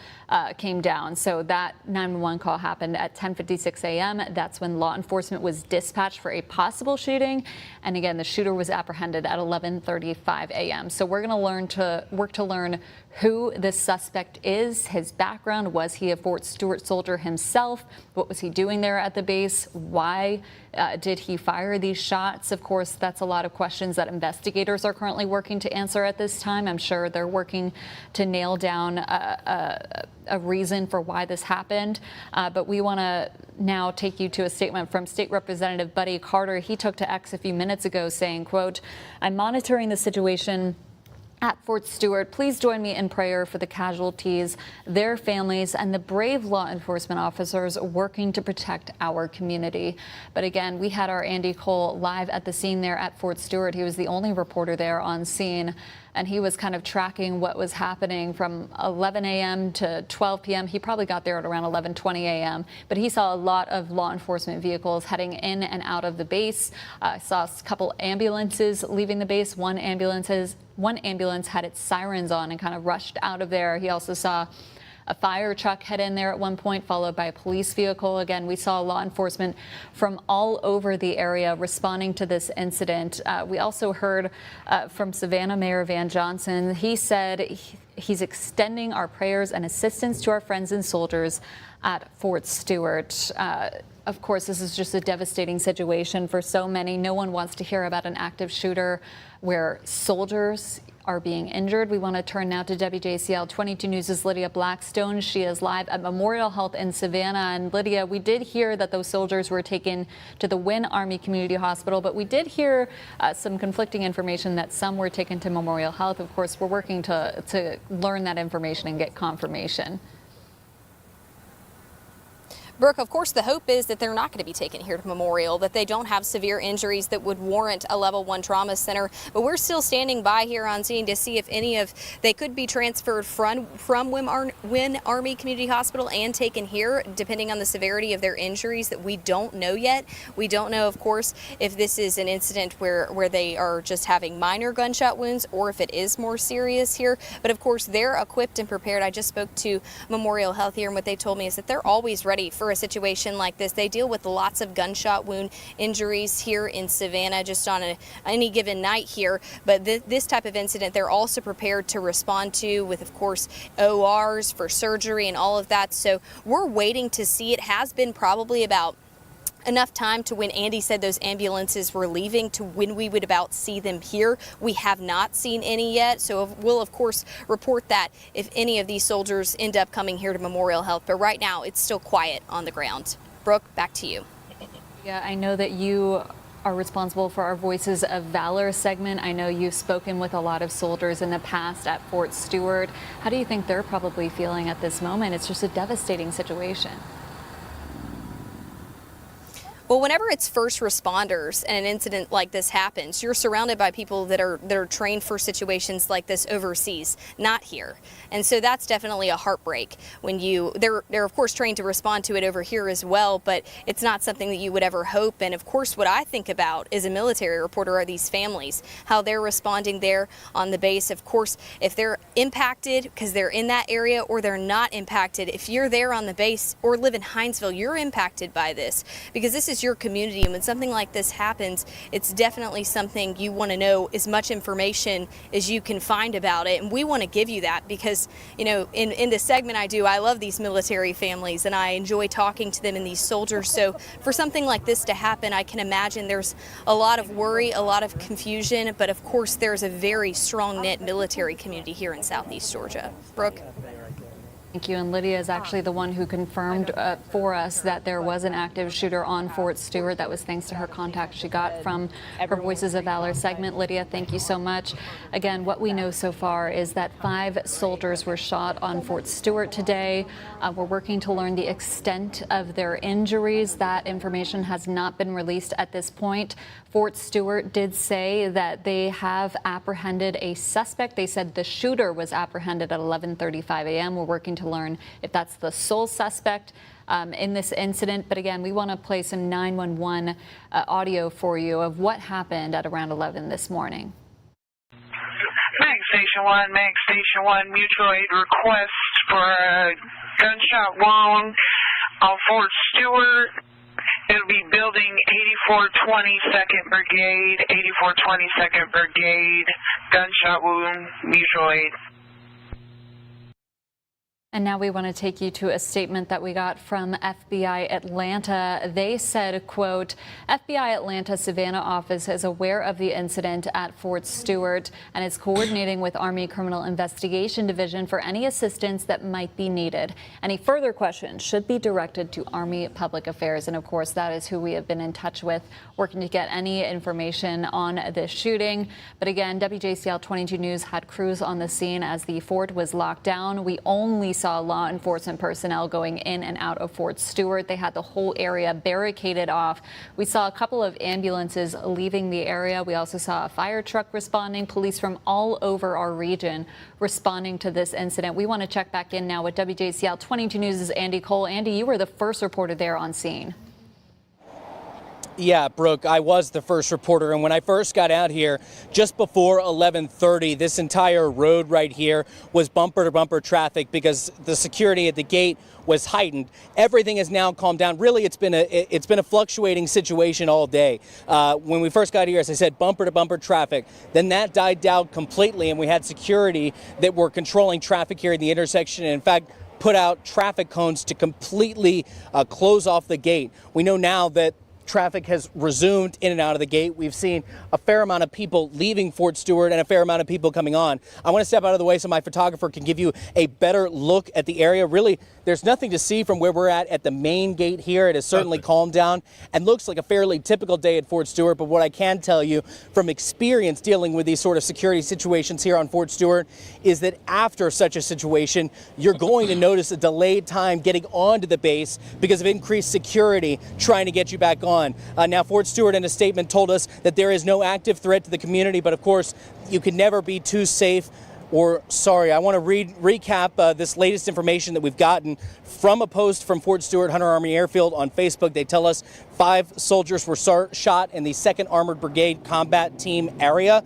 came down. So that 911 call happened at 10:56 a.m. That's when law enforcement was dispatched for a possible shooting. And again, the shooter was apprehended at 11:35 a.m. So we're going to work to learn who this suspect is, his background. Was he a Fort Stewart soldier himself? What was he doing there at the base? Why did he fire these shots? Of course, that's a lot of questions that investigators are currently working to answer at this time. I'm sure they're working to nail down a reason for why this happened. But we want to now take you to a statement from State Representative Buddy Carter. He took to X a few minutes ago saying, quote, "I'm monitoring the situation at Fort Stewart. Please join me in prayer for the casualties, their families, and the brave law enforcement officers working to protect our community." But again, we had our Andy Cole live at the scene there at Fort Stewart. He was the only reporter there on scene, and he was kind of tracking what was happening from 11 a.m. to 12 p.m. He probably got there at around 11:20 a.m., but he saw a lot of law enforcement vehicles heading in and out of the base. Saw a couple ambulances leaving the base. One ambulance had its sirens on and kind of rushed out of there. He also saw a fire truck head in there at one point, followed by a police vehicle. Again, we saw law enforcement from all over the area responding to this incident. We also heard from Savannah Mayor Van Johnson. He said he's extending our prayers and assistance to our friends and soldiers at Fort Stewart. Of course, this is just a devastating situation for so many. No one wants to hear about an active shooter where soldiers are being injured. We want to turn now to WJCL 22 News' Lydia Blackstone. She is live at Memorial Health in Savannah. And Lydia, we did hear that those soldiers were taken to the Wynn Army Community Hospital, but we did hear some conflicting information that some were taken to Memorial Health. Of course, we're working to learn that information and get confirmation. Brooke, of course, the hope is that they're not going to be taken here to Memorial, that they don't have severe injuries that would warrant a level 1 trauma center. But we're still standing by here on scene to see if any of they could be transferred from Wynn Army Community Hospital and taken here, depending on the severity of their injuries that we don't know yet. We don't know, of course, if this is an incident where they are just having minor gunshot wounds or if it is more serious here. But of course, they're equipped and prepared. I just spoke to Memorial Health here, and what they told me is that they're always ready for a situation like this. They deal with lots of gunshot wound injuries here in Savannah just on any given night here, but this type of incident they're also prepared to respond to with, of course, ORs for surgery and all of that. So we're waiting to see. It has been probably about enough time to when Andy said those ambulances were leaving to when we would about see them here. We have not seen any yet, so we'll of course report that if any of these soldiers end up coming here to Memorial Health. But right now it's still quiet on the ground. Brooke, back to you. Yeah, I know that you are responsible for our Voices of Valor segment. I know you've spoken with a lot of soldiers in the past at Fort Stewart. How do you think they're probably feeling at this moment? It's just a devastating situation. Well, whenever it's first responders and an incident like this happens, you're surrounded by people that are trained for situations like this overseas, not here. And so that's definitely a heartbreak when they're of course trained to respond to it over here as well, but it's not something that you would ever hope. And of course, what I think about as a military reporter are these families, how they're responding there on the base. Of course, if they're impacted because they're in that area or they're not impacted, if you're there on the base or live in Hinesville, you're impacted by this because this is your community, and when something like this happens, it's definitely something you want to know as much information as you can find about it, and we want to give you that because, you know, in the segment I love these military families and I enjoy talking to them and these soldiers. So for something like this to happen, I can imagine there's a lot of worry, a lot of confusion, but of course there's a very strong knit military community here in Southeast Georgia. Brooke? Thank you. And Lydia is actually the one who confirmed for us that there was an active shooter on Fort Stewart. That was thanks to her contact she got from her Voices of Valor segment. Lydia, thank you so much. Again, what we know so far is that 5 soldiers were shot on Fort Stewart today. We're working to learn the extent of their injuries. That information has not been released at this point. Fort Stewart did say that they have apprehended a suspect. They said the shooter was apprehended at 11:35 a.m. We're working to learn if that's the sole suspect in this incident. But again, we want to play some 911 audio for you of what happened at around 11 this morning. Mag Station 1, mutual aid request for a gunshot wound on Fort Stewart. It'll be building 8422nd Brigade, 8422nd Brigade, gunshot wound, mutual aid. And now we want to take you to a statement that we got from FBI Atlanta. They said, quote, FBI Atlanta Savannah office is aware of the incident at Fort Stewart and is coordinating with Army Criminal Investigation Division for any assistance that might be needed. Any further questions should be directed to Army Public Affairs. And of course, that is who we have been in touch with, working to get any information on this shooting. But again, WJCL 22 News had crews on the scene as the fort was locked down. We only saw law enforcement personnel going in and out of Fort Stewart. They had the whole area barricaded off. We saw a couple of ambulances leaving the area. We also saw a fire truck responding, police from all over our region responding to this incident. We want to check back in now with WJCL 22 News' Andy Cole. Andy, you were the first reporter there on scene. Yeah, Brooke, I was the first reporter, and when I first got out here just before 11:30, this entire road right here was bumper-to-bumper traffic because the security at the gate was heightened. Everything has now calmed down. Really, it's been a fluctuating situation all day. When we first got here, as I said, bumper-to-bumper traffic. Then that died down completely, and we had security that were controlling traffic here at the intersection. And in fact, put out traffic cones to completely close off the gate. We know now that traffic has resumed in and out of the gate. We've seen a fair amount of people leaving Fort Stewart and a fair amount of people coming on. I want to step out of the way so my photographer can give you a better look at the area. Really, there's nothing to see from where we're at the main gate here. It has certainly calmed down and looks like a fairly typical day at Fort Stewart. But what I can tell you from experience dealing with these sort of security situations here on Fort Stewart is that after such a situation, you're going to notice a delayed time getting onto the base because of increased security trying to get you back on. Now, Fort Stewart in a statement told us that there is no active threat to the community, but of course, you can never be too safe or sorry. I want to recap this latest information that we've gotten from a post from Fort Stewart Hunter Army Airfield on Facebook. They tell us 5 soldiers were shot in the 2nd Armored Brigade combat team area.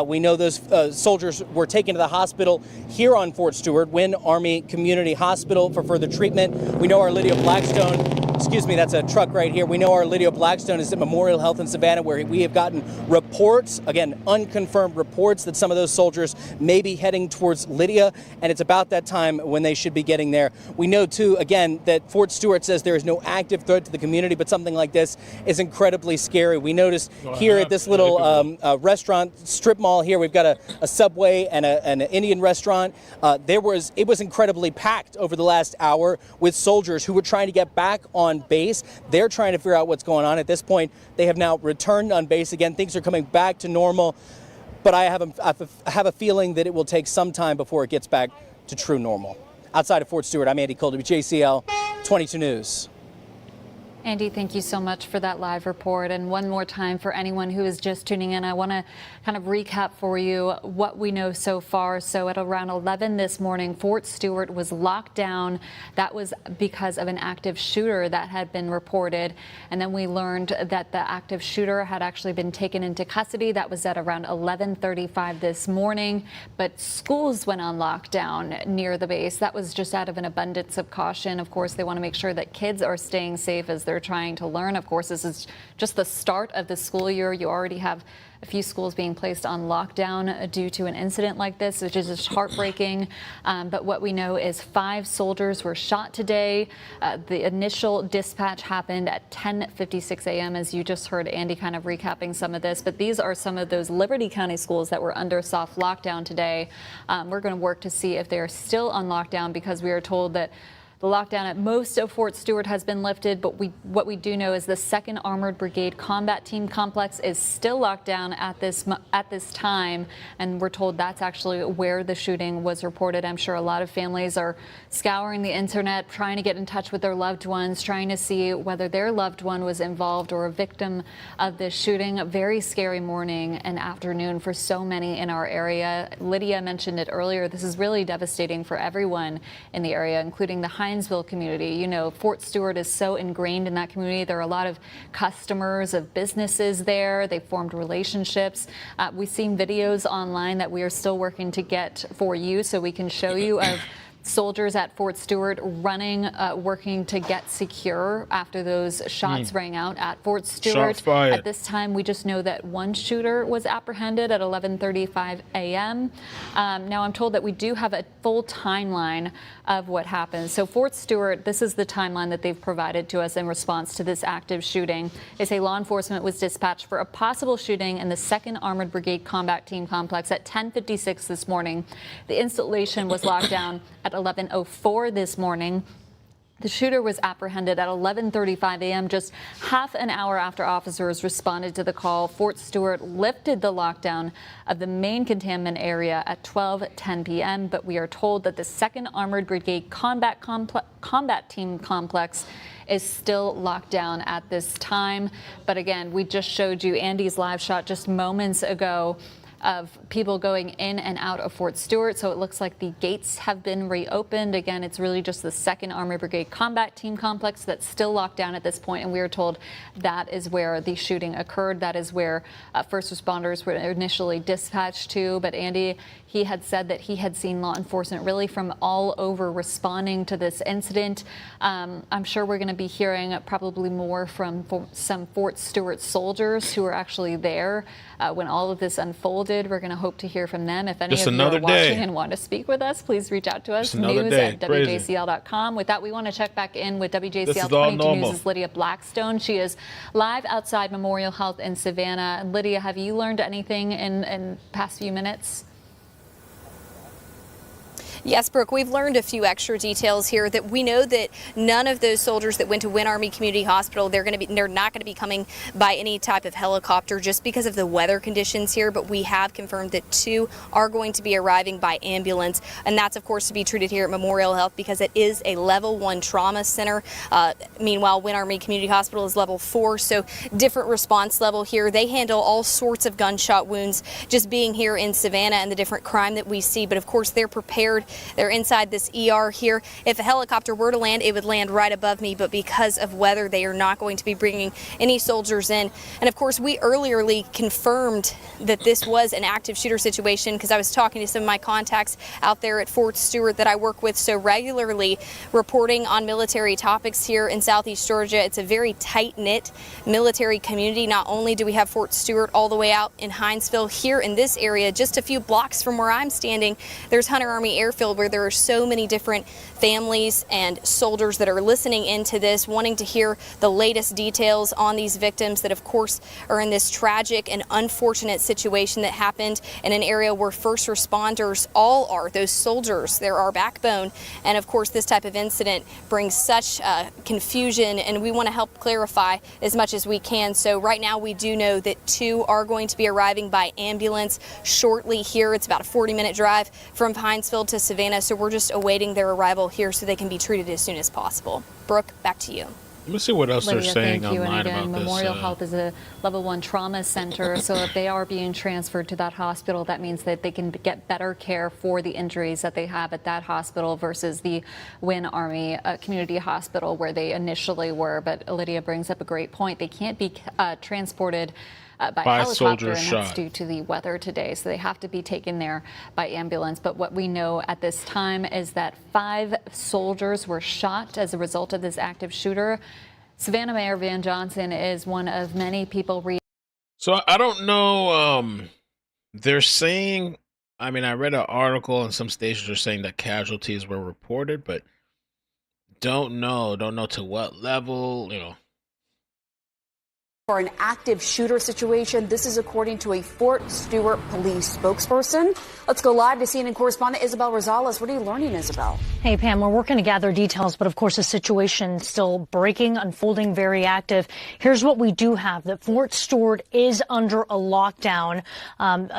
We know those soldiers were taken to the hospital here on Fort Stewart, Wynn Army Community Hospital, for further treatment. We know our Lydia Blackstone, excuse me, that's a truck right here. We know our Lydia Blackstone is at Memorial Health in Savannah, where we have gotten reports, again, unconfirmed reports, that some of those soldiers may be heading towards Lydia, and it's about that time when they should be getting there. We know, too, again, that Fort Stewart says there is no active threat to the community, but something like this is incredibly scary. We noticed here at this little restaurant strip mall here, we've got a Subway and an Indian restaurant. It was incredibly packed over the last hour with soldiers who were trying to get back on base. They're trying to figure out what's going on. At this point, they have now returned on base again. Things are coming back to normal, but I have a feeling that it will take some time before it gets back to true normal. Outside of Fort Stewart, I'm Andy Cole, WJCL 22 News. Andy, thank you so much for that live report. And one more time for anyone who is just tuning in, I want to kind of recap for you what we know so far. So at around 11 this morning, Fort Stewart was locked down. That was because of an active shooter that had been reported. And then we learned that the active shooter had actually been taken into custody. That was at around 11:35 this morning. But schools went on lockdown near the base. That was just out of an abundance of caution. Of course, they want to make sure that kids are staying safe as they're trying to learn. Of course, this is just the start of the school year. You already have a few schools being placed on lockdown due to an incident like this, which is just heartbreaking. But what we know is 5 soldiers were shot today. The initial dispatch happened at 10:56 a.m., as you just heard Andy kind of recapping some of this. But these are some of those Liberty County schools that were under soft lockdown today. We're going to work to see if they're still on lockdown, because we are told that the lockdown at most of Fort Stewart has been lifted, but what we do know is the 2nd Armored Brigade Combat Team Complex is still locked down at this time, and we're told that's actually where the shooting was reported. I'm sure a lot of families are scouring the internet, trying to get in touch with their loved ones, trying to see whether their loved one was involved or a victim of this shooting. A very scary morning and afternoon for so many in our area. Lydia mentioned it earlier. This is really devastating for everyone in the area, including the Hinesville community. You know, Fort Stewart is so ingrained in that community. There are a lot of customers of businesses there. They formed relationships. We've seen videos online that we are still working to get for you so we can show you of soldiers at Fort Stewart running, working to get secure after those shots rang out at Fort Stewart. At this time, we just know that one shooter was apprehended at 11:35 a.m. Now, I'm told that we do have a full timeline of what happened. So Fort Stewart, this is the timeline that they've provided to us in response to this active shooting. They say law enforcement was dispatched for a possible shooting in the 2nd Armored Brigade Combat Team Complex at 10:56 this morning. The installation was locked down at 11:04 this morning. The shooter was apprehended at 11:35 a.m., just half an hour after officers responded to the call. Fort Stewart lifted the lockdown of the main containment area at 12:10 p.m., but we are told that the 2nd Armored Brigade Combat Team Complex is still locked down at this time. But again, we just showed you Andy's live shot just moments ago of people going in and out of Fort Stewart. So it looks like the gates have been reopened. Again, it's really just the 2nd Armored Brigade Combat Team Complex that's still locked down at this point. And we are told that is where the shooting occurred. That is where first responders were initially dispatched to. But Andy, he had said that he had seen law enforcement really from all over responding to this incident. I'm sure we're going to be hearing probably more from some Fort Stewart soldiers who were actually there when all of this unfolded. We're going to hope to hear from them. If any of you are watching and want to speak with us, please reach out to us. News@WJCL.com. With that, we want to check back in with WJCL 22 News' Lydia Blackstone. She is live outside Memorial Health in Savannah. Lydia, have you learned anything in past few minutes? Yes, Brooke, we've learned a few extra details here that we know that none of those soldiers that went to Wynn Army Community Hospital, they're not going to be coming by any type of helicopter just because of the weather conditions here. But we have confirmed that 2 are going to be arriving by ambulance. And that's, of course, to be treated here at Memorial Health because it is a level 1 trauma center. Meanwhile, Wynn Army Community Hospital is level 4. So different response level here. They handle all sorts of gunshot wounds just being here in Savannah and the different crime that we see. But of course, they're prepared. They're inside this ER here. If a helicopter were to land, it would land right above me, but because of weather, they are not going to be bringing any soldiers in. And of course, we earlierly confirmed that this was an active shooter situation because I was talking to some of my contacts out there at Fort Stewart that I work with so regularly, reporting on military topics here in Southeast Georgia. It's a very tight-knit military community. Not only do we have Fort Stewart all the way out in Hinesville, here in this area, just a few blocks from where I'm standing, there's Hunter Army Airfield, where there are so many different families and soldiers that are listening into this, wanting to hear the latest details on these victims that, of course, are in this tragic and unfortunate situation that happened in an area where first responders all are. Those soldiers, they're our backbone. And of course, this type of incident brings such confusion, and we want to help clarify as much as we can. So right now, we do know that 2 are going to be arriving by ambulance shortly here. It's about a 40-minute drive from Hinesville to Savannah, so we're just awaiting their arrival here so they can be treated as soon as possible. Brooke, back to you. Let me see what else Lydia, they're saying thank you. online And again, about Memorial this. Health is a level 1 trauma center, so if they are being transferred to that hospital, that means that they can get better care for the injuries that they have at that hospital versus the Wynn Army Community Hospital where they initially were. But Lydia brings up a great point. They can't be transported by helicopter, and that's due to the weather today. So they have to be taken there by ambulance. But what we know at this time is that 5 soldiers were shot as a result of this active shooter. Savannah Mayor Van Johnson is one of many people. So I don't know. They're saying, I mean, I read an article and some stations are saying that casualties were reported, but don't know to what level, you know. For an active shooter situation. This is according to a Fort Stewart police spokesperson. Let's go live to CNN correspondent Isabel Rosales. What are you learning, Isabel? Hey, Pam, we're working to gather details, but of course the situation still breaking, unfolding, very active. Here's what we do have, that Fort Stewart is under a lockdown.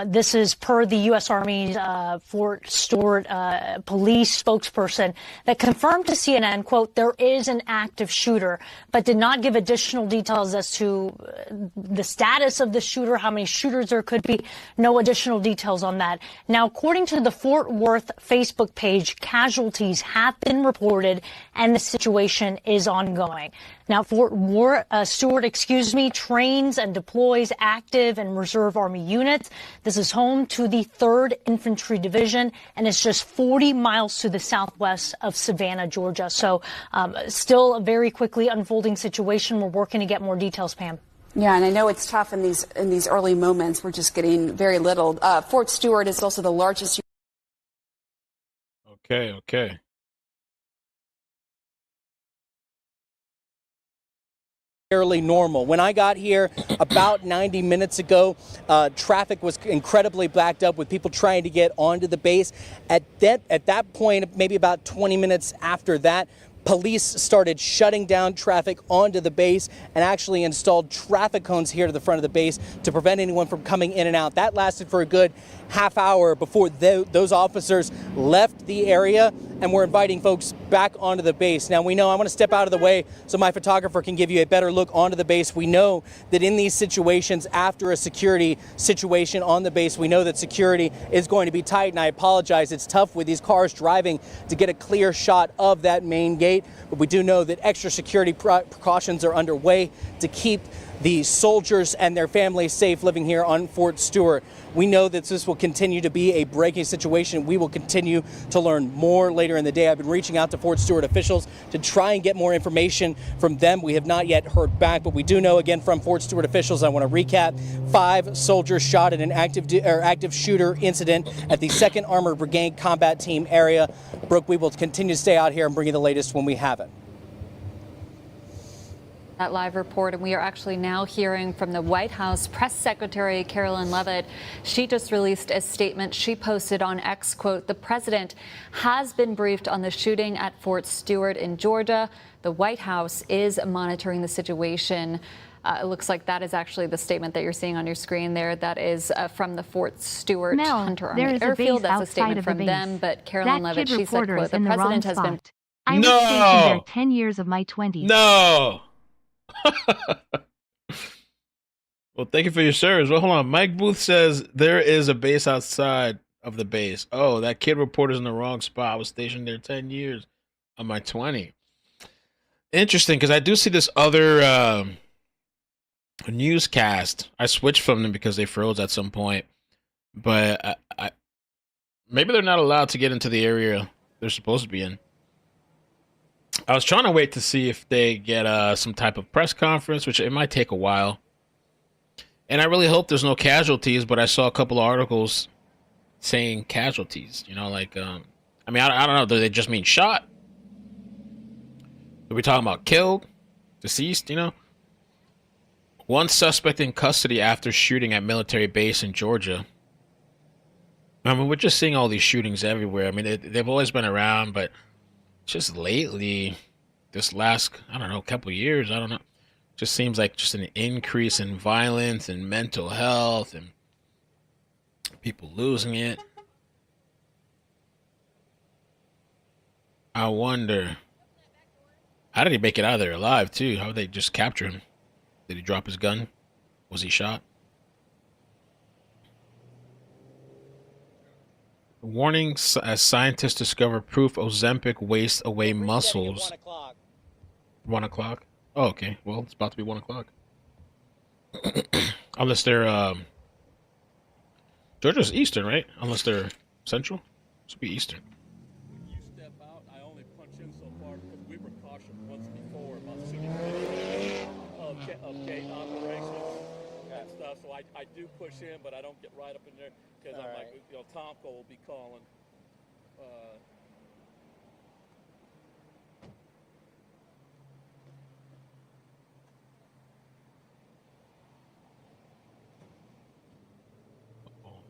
This is per the U.S. Army's Fort Stewart police spokesperson that confirmed to CNN, quote, there is an active shooter, but did not give additional details as to the status of the shooter, how many shooters there could be. No additional details on that. Now, according to the Fort Worth Facebook page, casualties have been reported and the situation is ongoing. Now, Fort Stewart, trains and deploys active and reserve Army units. This is home to the 3rd Infantry Division, and it's just 40 miles to the southwest of Savannah, Georgia. So still a very quickly unfolding situation. We're working to get more details, Pam. Yeah, and I know it's tough in these early moments. We're just getting very little. Fort Stewart is also the largest. Okay. Fairly normal. When I got here about 90 minutes ago, traffic was incredibly backed up with people trying to get onto the base. At that point, maybe about 20 minutes after that, police started shutting down traffic onto the base and actually installed traffic cones here to the front of the base to prevent anyone from coming in and out. That lasted for a good half hour before those officers left the area and were inviting folks back onto the base. Now, we know, I want to step out of the way so my photographer can give you a better look onto the base. We know that in these situations, after a security situation on the base, we know that security is going to be tight, and I apologize. It's tough with these cars driving to get a clear shot of that main gate, but we do know that extra security precautions are underway to keep the soldiers and their families safe living here on Fort Stewart. We know that this will continue to be a breaking situation. We will continue to learn more later in the day. I've been reaching out to Fort Stewart officials to try and get more information from them. We have not yet heard back, but we do know, again, from Fort Stewart officials, I want to recap, 5 soldiers shot in an active shooter incident at the 2nd Armored Brigade Combat Team area. Brooke, we will continue to stay out here and bring you the latest when we have it. That live report, and we are actually now hearing from the White House Press Secretary Carolyn Leavitt. She just released a statement she posted on X, quote, "The president has been briefed on the shooting at Fort Stewart in Georgia. The White House is monitoring the situation." It looks like that is actually the statement that you're seeing on your screen there. That is from the Fort Stewart Mel, Hunter there Army is a Airfield. base That's a statement outside of the from base. them. But Carolyn That Leavitt, kid she said, reporter quote, is "The in the wrong president has been..." spot. I was stationed there 10 years of my 20s. No. Well, thank you for your service. Well, hold on. Mike Booth says there is a base outside of the base. Oh, that kid reporter's in the wrong spot. I was stationed there 10 years on my 20. Interesting, because I do see this other newscast. I switched from them because they froze at some point. But I maybe they're not allowed to get into the area they're supposed to be in. I was trying to wait to see if they get some type of press conference, which it might take a while. And I really hope there's no casualties, but I saw a couple of articles saying casualties. You know, like, I mean, I don't know. Do they just mean shot? Are we talking about killed? Deceased, you know? One suspect in custody after shooting at military base in Georgia. I mean, we're just seeing all these shootings everywhere. I mean, they've always been around, but just lately, this last, I don't know, couple years, I don't know. Just seems like just an increase in violence and mental health and people losing it. I wonder, how did he make it out of there alive, too? How did they just capture him? Did he drop his gun? Was he shot? Warning, as scientists discover proof Ozempic wastes away muscles. 1 o'clock? Oh, okay. Well, it's about to be 1 o'clock. Unless they're, Georgia's Eastern, right? Unless they're Central? This would be Eastern. When you step out, I only punch in so far because we were cautioned once before about shooting video of gate operations and stuff. So I do push in, but I don't get right up in there because I'm like, you know, Tomko will be calling.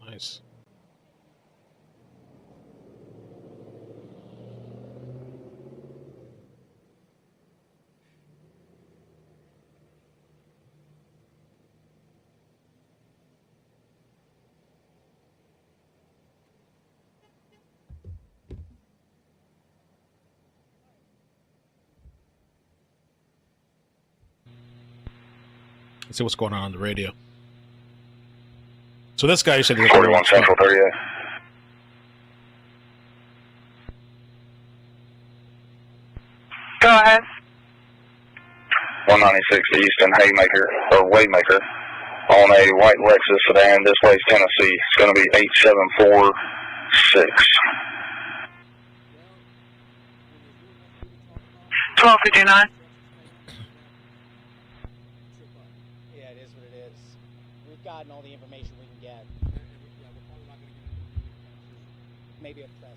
Nice. Let's see what's going on the radio. So this guy, you said, 41 Central 38. Go ahead. 196 Easton Haymaker, or Waymaker, on a white Lexus sedan, this way's Tennessee. It's going to be 8746. 1259. Yeah, it is what it is. We've gotten all the information we can get. Maybe a press.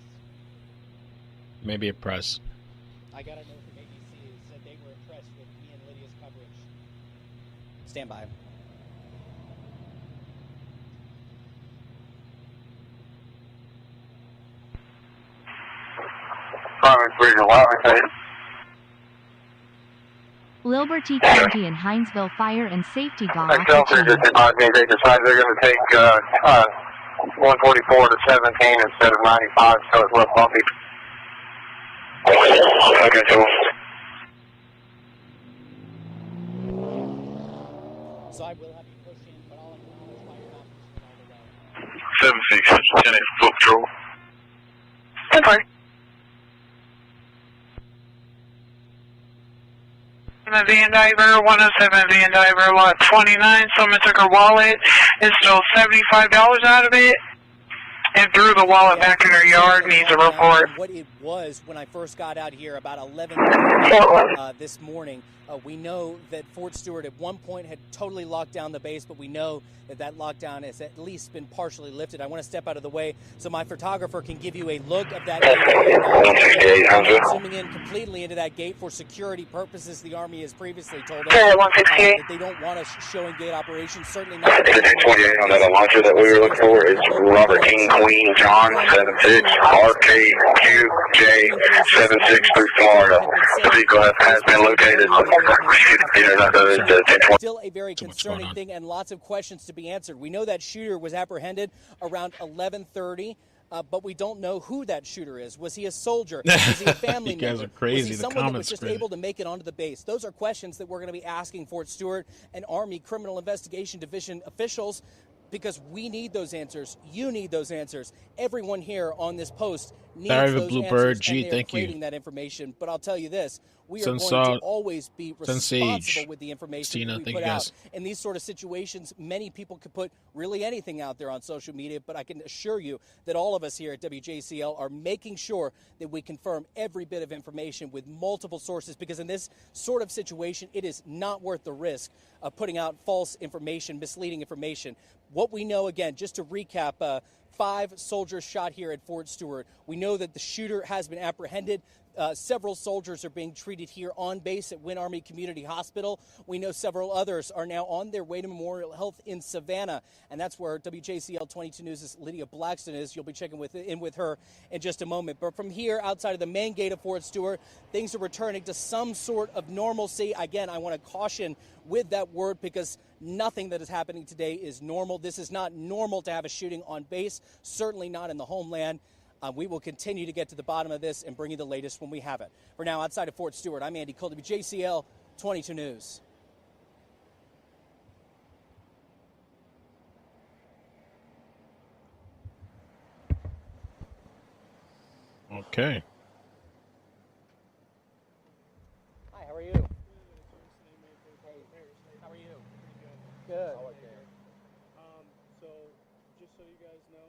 Maybe a press. I got a note from ABC that said they were impressed with me and Lydia's coverage. Stand by. Liberty County and Hinesville Fire and Safety Guard. Shelter just advised me they decided they're going to take 144 to 17 instead of 95, so it's less bumpy. Okay, cool. So I will have you push in, but all acknowledge my confidence all the way. 76, 10 Foot Patrol. That's fine. Van Diver, 107 Van Diver, lot 29. Someone took her wallet. It's still $75 out of it. And threw the wallet back in her yard. Needs a report. What it was when I first got out here about 11 this morning. We know that Fort Stewart at one point had totally locked down the base, but we know that that lockdown has at least been partially lifted. I want to step out of the way so my photographer can give you a look of that gate. Zooming in completely into that gate for security purposes. The Army has previously told us that they don't want us showing gate operations. Certainly not. 28 on that launcher that we were looking for is Robert King Queen John 76 RKQJ 76 through Florida. The vehicle has been located. Still a very concerning thing and lots of questions to be answered. We know that shooter was apprehended around 11:30. But we don't know who that shooter is. Was he a soldier? Was he a family member? You guys are crazy. Was he someone that was just able to make it onto the base? Those are questions that we're going to be asking Fort Stewart and Army Criminal Investigation Division officials, because we need those answers. You need those answers. Everyone here on this post needs those answers, and they're creating that information. But I'll tell you this. We are going to always be responsible with the information that we put out. In these sort of situations, many people could put really anything out there on social media, but I can assure you that all of us here at WJCL are making sure that we confirm every bit of information with multiple sources, because in this sort of situation, it is not worth the risk of putting out false information, misleading information. What we know, again, just to recap, 5 soldiers shot here at Fort Stewart. We know that the shooter has been apprehended. Several soldiers are being treated here on base at Wynn Army Community Hospital. We know several others are now on their way to Memorial Health in Savannah, and that's where WJCL 22 News' Lydia Blackston is. You'll be checking in with her in just a moment. But from here, outside of the main gate of Fort Stewart, things are returning to some sort of normalcy. Again, I want to caution with that word, because nothing that is happening today is normal. This is not normal to have a shooting on base, certainly not in the homeland. We will continue to get to the bottom of this and bring you the latest when we have it. For now, outside of Fort Stewart, I'm Andy Cole, WJCL 22 News. Okay. Hi, how are you? Hey, how are you? Good. So, just so you guys know,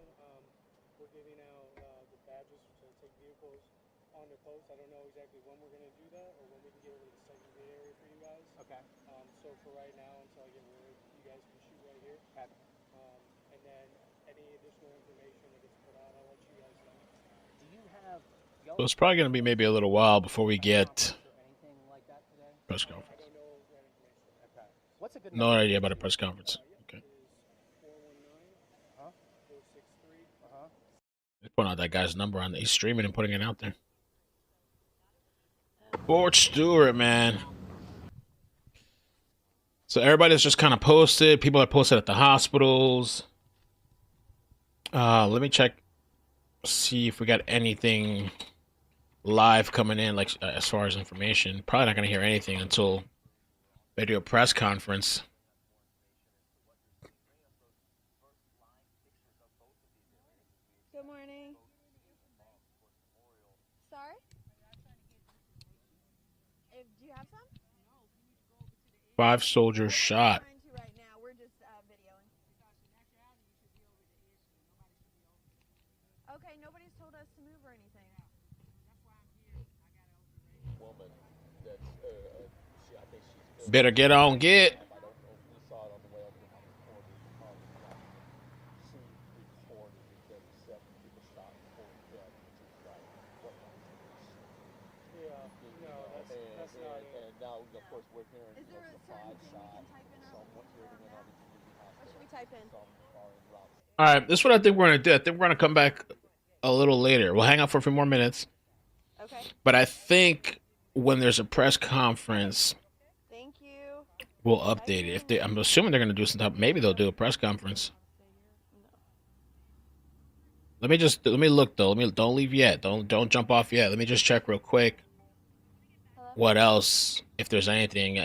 we're giving out the badges to take vehicles on the post. I don't know exactly when we're going to do that or when we can get over to the secondary area for you guys. Okay. So for right now, until I get word, you guys can shoot right here. Okay. And then any additional information that gets put out, I'll let you guys know. Do you have... So it's probably going to be maybe a little while before we get press conference. What's a good No idea about a press conference. Okay. They're putting out that guy's number on. He's streaming and putting it out there. Fort Stewart, man. So everybody's just kind of posted. People are posted at the hospitals. Let me check. See if we got anything live coming in, like as far as information. Probably not going to hear anything until they do a press conference. 5 soldiers shot. Okay, nobody's told us to move or anything. Better get on, get. All right, this is what I think we're going to do. I think we're going to come back a little later. We'll hang out for a few more minutes. Okay. But I think when there's a press conference, we'll update it. I'm assuming they're going to do some type. Maybe they'll do a press conference. Let me look though. Don't leave yet. Don't jump off yet. Let me just check real quick. What else? If there's anything,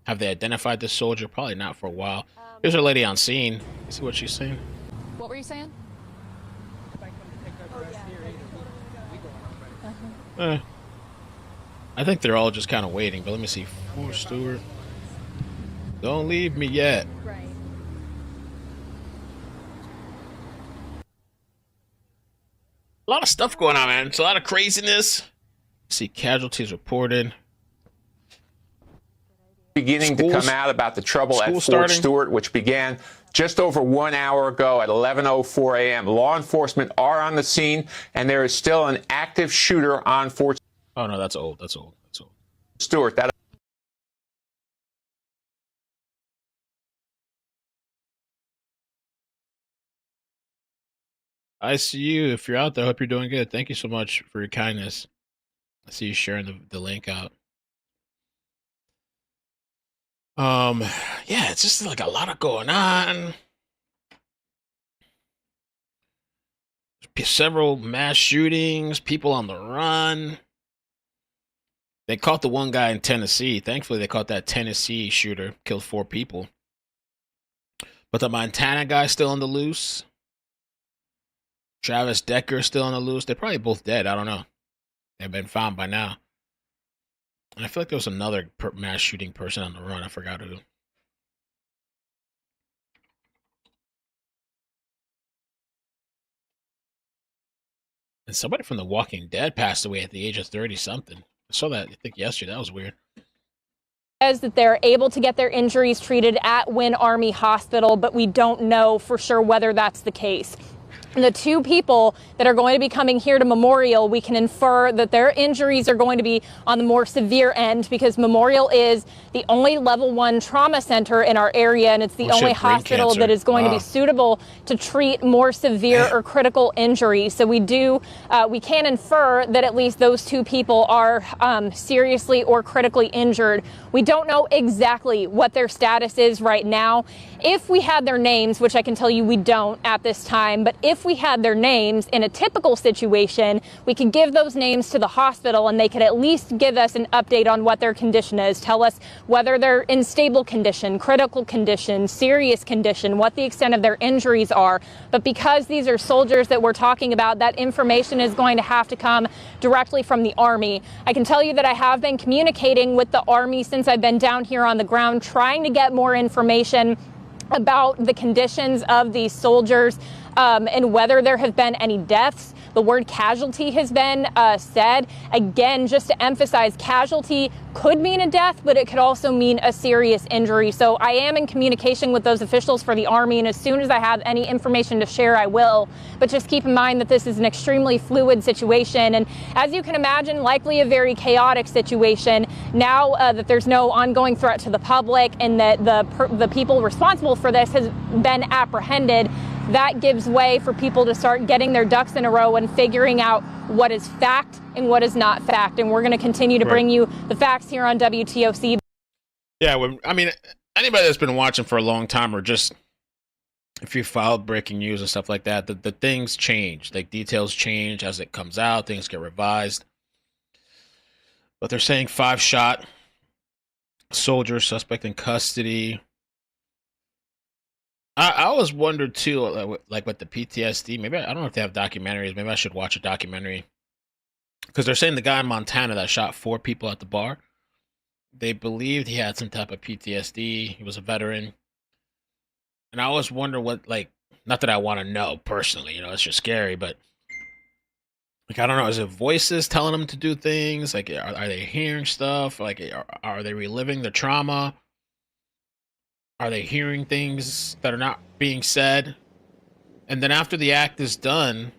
have they identified this soldier? Probably not for a while. Here's a lady on scene. You see what she's saying? What were you saying? I think they're all just kind of waiting. But let me see. Fort Stewart. Don't leave me yet. Right. A lot of stuff going on, man. It's a lot of craziness. See casualties reported. Beginning to come out about the trouble at Fort starting. Stewart, which began just over 1 hour ago at 11:04 a.m. Law enforcement are on the scene, and there is still an active shooter on Fort. Oh no, that's old. Stewart. That. I see you. If you're out there, I hope you're doing good. Thank you so much for your kindness. I see you sharing the link out. Yeah, it's just like a lot of going on. Several mass shootings, people on the run. They caught the one guy in Tennessee. Thankfully, they caught that Tennessee shooter, killed 4 people. But the Montana guy still on the loose. Travis Decker still on the loose. They're probably both dead. I don't know. They've been found by now. And I feel like there was another mass shooting person on the run. I forgot who. And somebody from The Walking Dead passed away at the age of 30-something. I saw that, I think, yesterday. That was weird. Says that they're able to get their injuries treated at Wynn Army Hospital, but we don't know for sure whether that's the case. The 2 people that are going to be coming here to Memorial, we can infer that their injuries are going to be on the more severe end because Memorial is the only level 1 trauma center in our area, and it's the only hospital that is going to be suitable to treat more severe or critical injuries. So we can infer that at least those 2 people are seriously or critically injured. We don't know exactly what their status is right now. If we had their names, which I can tell you we don't at this time, but if we had their names in a typical situation, we could give those names to the hospital and they could at least give us an update on what their condition is, tell us whether they're in stable condition, critical condition, serious condition, what the extent of their injuries are. But because these are soldiers that we're talking about, that information is going to have to come directly from the Army. I can tell you that I have been communicating with the Army since I've been down here on the ground, trying to get more information about the conditions of these soldiers and whether there have been any deaths. The word casualty has been said. Again, just to emphasize, casualty could mean a death, but it could also mean a serious injury. So I am in communication with those officials for the Army, and as soon as I have any information to share, I will. But just keep in mind that this is an extremely fluid situation, and as you can imagine, likely a very chaotic situation. Now that there's no ongoing threat to the public and that the people responsible for this has been apprehended, that gives way for people to start getting their ducks in a row and figuring out what is fact and what is not fact. And we're going to continue to bring you the facts here on WTOC. Yeah, I mean, anybody that's been watching for a long time, or just if you followed breaking news and stuff like that, the things change. Like, details change as it comes out. Things get revised. But they're saying 5 shot soldier, suspect in custody. I always wondered too, like with the PTSD. Maybe I don't know if they have documentaries. Maybe I should watch a documentary, because they're saying the guy in Montana that shot 4 people at the bar, They believed he had some type of PTSD. He was a veteran. And I always wonder what, like, not that I want to know personally, you know, it's just scary, but like, I don't know, is it voices telling them to do things? Like, are they hearing stuff? Like, are they reliving the trauma? Are they hearing things that are not being said? And then after the act is done,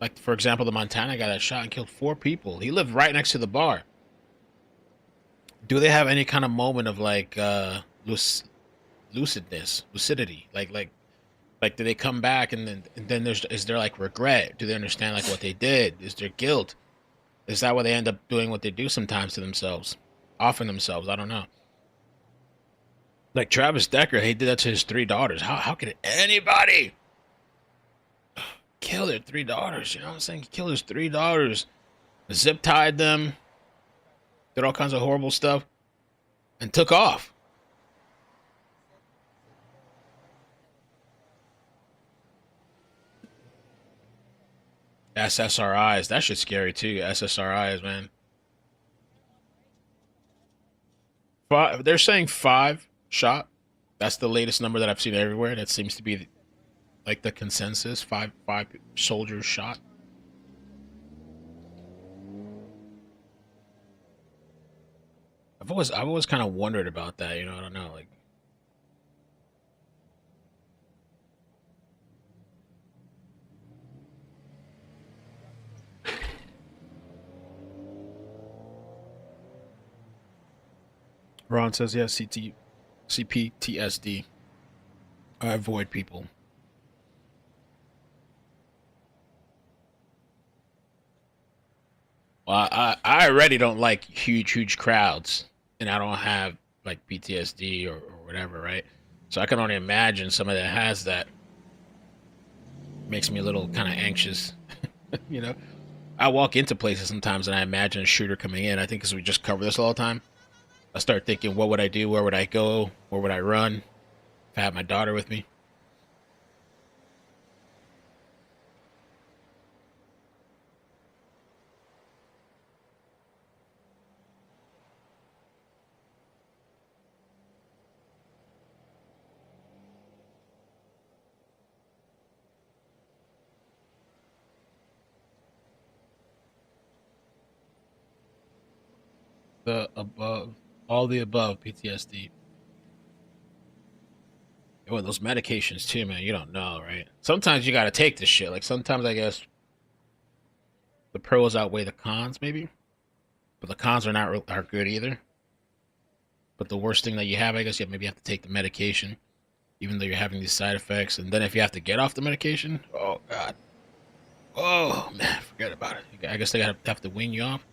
like, for example, the Montana guy that shot and killed 4 people, he lived right next to the bar. Do they have any kind of moment of, like, lucidity? Like, do they come back and then is there like regret? Do they understand like what they did? Is there guilt? Is that why they end up doing what they do sometimes to themselves, offing themselves? I don't know. Like Travis Decker, he did that to his 3 daughters. How could anybody kill their 3 daughters? You know what I'm saying? He killed his 3 daughters, zip tied them, did all kinds of horrible stuff, and took off. SSRIs, that shit's scary too. SSRIs, man. They're saying 5 shot. That's the latest number that I've seen everywhere. That seems to be like the consensus. 5 soldiers shot. I've always kind of wondered about that. You know, I don't know, like. Ron says, yeah, CPTSD. I avoid people. Well, I already don't like huge crowds, and I don't have like PTSD or whatever, right? So I can only imagine somebody that has that. Makes me a little kind of anxious, you know? I walk into places sometimes and I imagine a shooter coming in. I think because we just cover this all the time. I start thinking, what would I do? Where would I go? Where would I run? If I had my daughter with me. The above. All the above PTSD. Well, those medications too, man. You don't know, right? Sometimes you gotta take this shit. Like sometimes I guess the pros outweigh the cons, maybe. But the cons are good either. But the worst thing that you have, I guess, maybe you have to take the medication, even though you're having these side effects. And then if you have to get off the medication, oh god, oh man, forget about it. I guess they have to wean you off.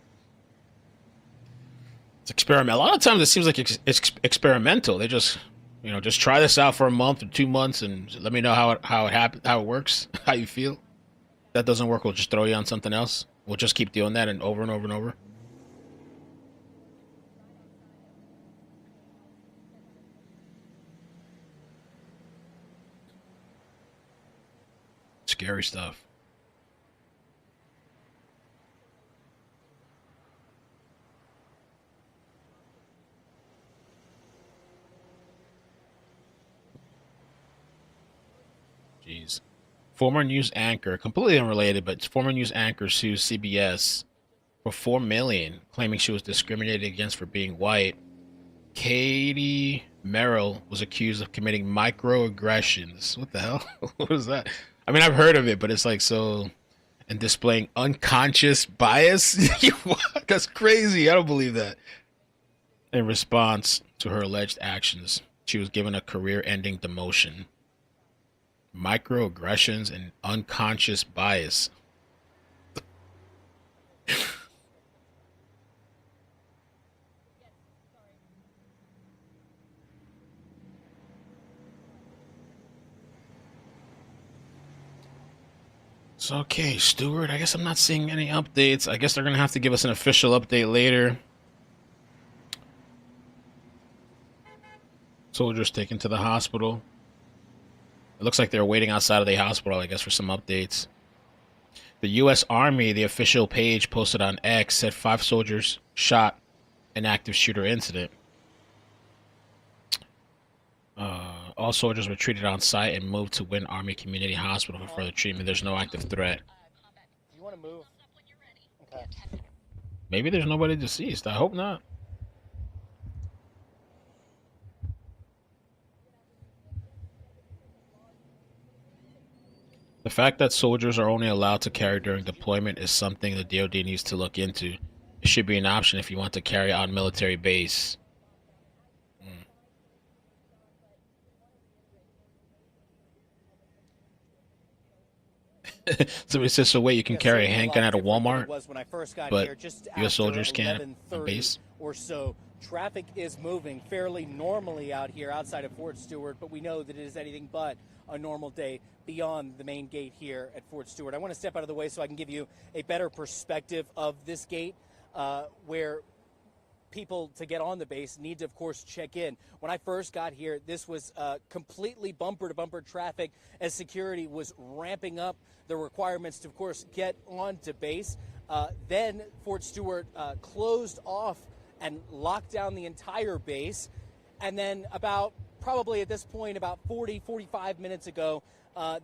It's experimental. A lot of times it seems like it's experimental. They just, you know, just try this out for a month or 2 months and let me know how it happens, how it works, how you feel. If that doesn't work, we'll just throw you on something else. We'll just keep doing that and over and over and over. Scary stuff. Jeez. Former news anchor, completely unrelated, but former news anchor sues CBS for $4 million, claiming she was discriminated against for being white. Katie Merrill was accused of committing microaggressions. What the hell? What is that? I mean, I've heard of it, but it's like so, and displaying unconscious bias. What? That's crazy. I don't believe that. In response to her alleged actions, she was given a career-ending demotion. Microaggressions and unconscious bias. So, okay, Stewart, I guess I'm not seeing any updates. I guess they're going to have to give us an official update later. Soldiers taken to the hospital. It looks like they're waiting outside of the hospital, I guess, for some updates. The U.S. Army, the official page posted on X, said 5 soldiers shot an active shooter incident. All soldiers were treated on site and moved to Wynn Army Community Hospital for further treatment. There's no active threat. Do you want to move? Okay. Maybe there's nobody deceased. I hope not. The fact that soldiers are only allowed to carry during deployment is something the DoD needs to look into. It should be an option if you want to carry on military base. Somebody says, so wait, you can carry a handgun at a Walmart, but U.S. soldiers can't on base? Or so. Traffic is moving fairly normally out here outside of Fort Stewart, but we know that it is anything but a normal day beyond the main gate here at Fort Stewart. I want to step out of the way so I can give you a better perspective of this gate where people to get on the base need to, of course, check in. When I first got here, this was completely bumper-to-bumper traffic as security was ramping up the requirements to, of course, get onto base. Then Fort Stewart closed off and locked down the entire base. And then probably at this point, about 45 minutes ago,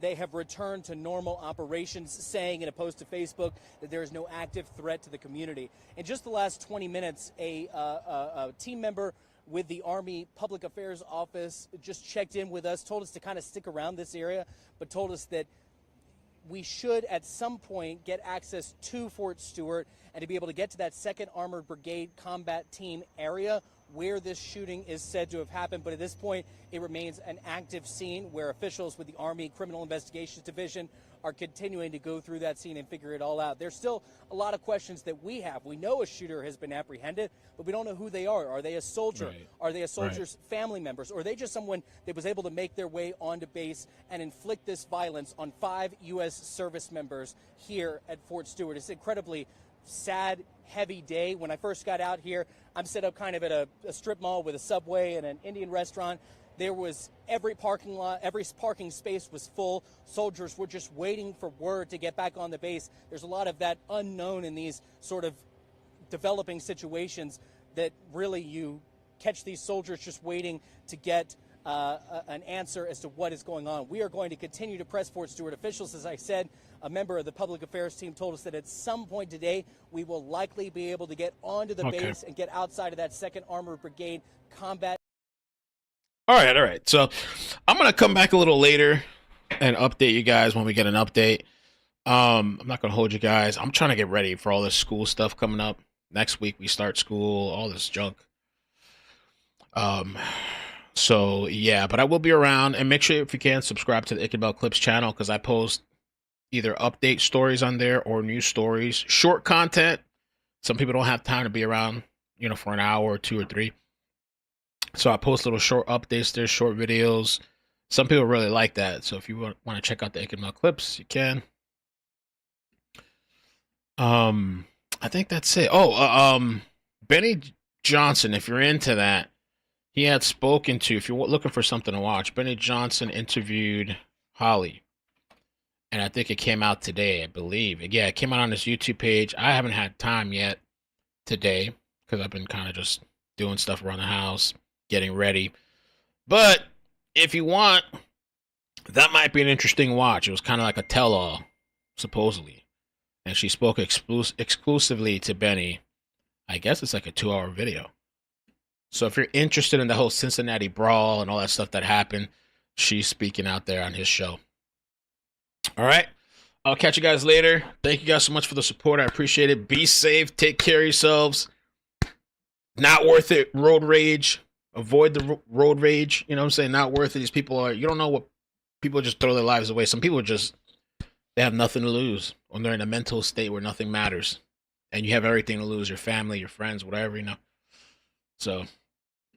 they have returned to normal operations, saying in a post to Facebook that there is no active threat to the community. In just the last 20 minutes, a team member with the Army Public Affairs Office just checked in with us, told us to kind of stick around this area, but told us that we should at some point get access to Fort Stewart and to be able to get to that 2nd Armored Brigade combat team area where this shooting is said to have happened. But at this point, it remains an active scene where officials with the Army Criminal Investigations Division are continuing to go through that scene and figure it all out. There's still a lot of questions that we have. We know a shooter has been apprehended, but we don't know who they are. Are they a soldier? Right. Are they a soldier's family members? Or are they just someone that was able to make their way onto base and inflict this violence on 5 U.S. service members here at Fort Stewart? It's incredibly sad, heavy day. When I first got out here, I'm set up kind of at a strip mall with a Subway and an Indian restaurant. There was every parking lot, every parking space was full. Soldiers were just waiting for word to get back on the base. There's a lot of that unknown in these sort of developing situations that really you catch these soldiers just waiting to get an answer as to what is going on. We are going to continue to press Fort Stewart officials. As I said, a member of the public affairs team told us that at some point today, we will likely be able to get onto the base and get outside of that 2nd Armored Brigade combat. All right. So I'm going to come back a little later and update you guys when we get an update. I'm not going to hold you guys. I'm trying to get ready for all this school stuff coming up. Next week we start school, all this junk. So yeah, but I will be around, and make sure if you can subscribe to the iCkEdMeL Clips channel, because I post either update stories on there or news stories, short content. Some people don't have time to be around, for an hour or 2 or 3. So I post little short updates there, short videos. Some people really like that. So if you want to check out the iCkEdMeL Clips, you can. I think that's it. Benny Johnson, if you're into that, he had spoken to, if you're looking for something to watch, Benny Johnson interviewed Holly. And I think it came out today, I believe. Yeah, it came out on his YouTube page. I haven't had time yet today because I've been kind of just doing stuff around the house, getting ready. But if you want, that might be an interesting watch. It was kind of like a tell-all, supposedly. And she spoke exclusively to Benny. I guess it's like a 2-hour video. So if you're interested in the whole Cincinnati brawl and all that stuff that happened, she's speaking out there on his show. All right. I'll catch you guys later. Thank you guys so much for the support. I appreciate it. Be safe. Take care of yourselves. Not worth it. Road rage. Avoid the road rage. You know what I'm saying? Not worth it. These people are, you don't know what, people just throw their lives away. Some people just, they have nothing to lose when they're in a mental state where nothing matters. And you have everything to lose, your family, your friends, whatever, So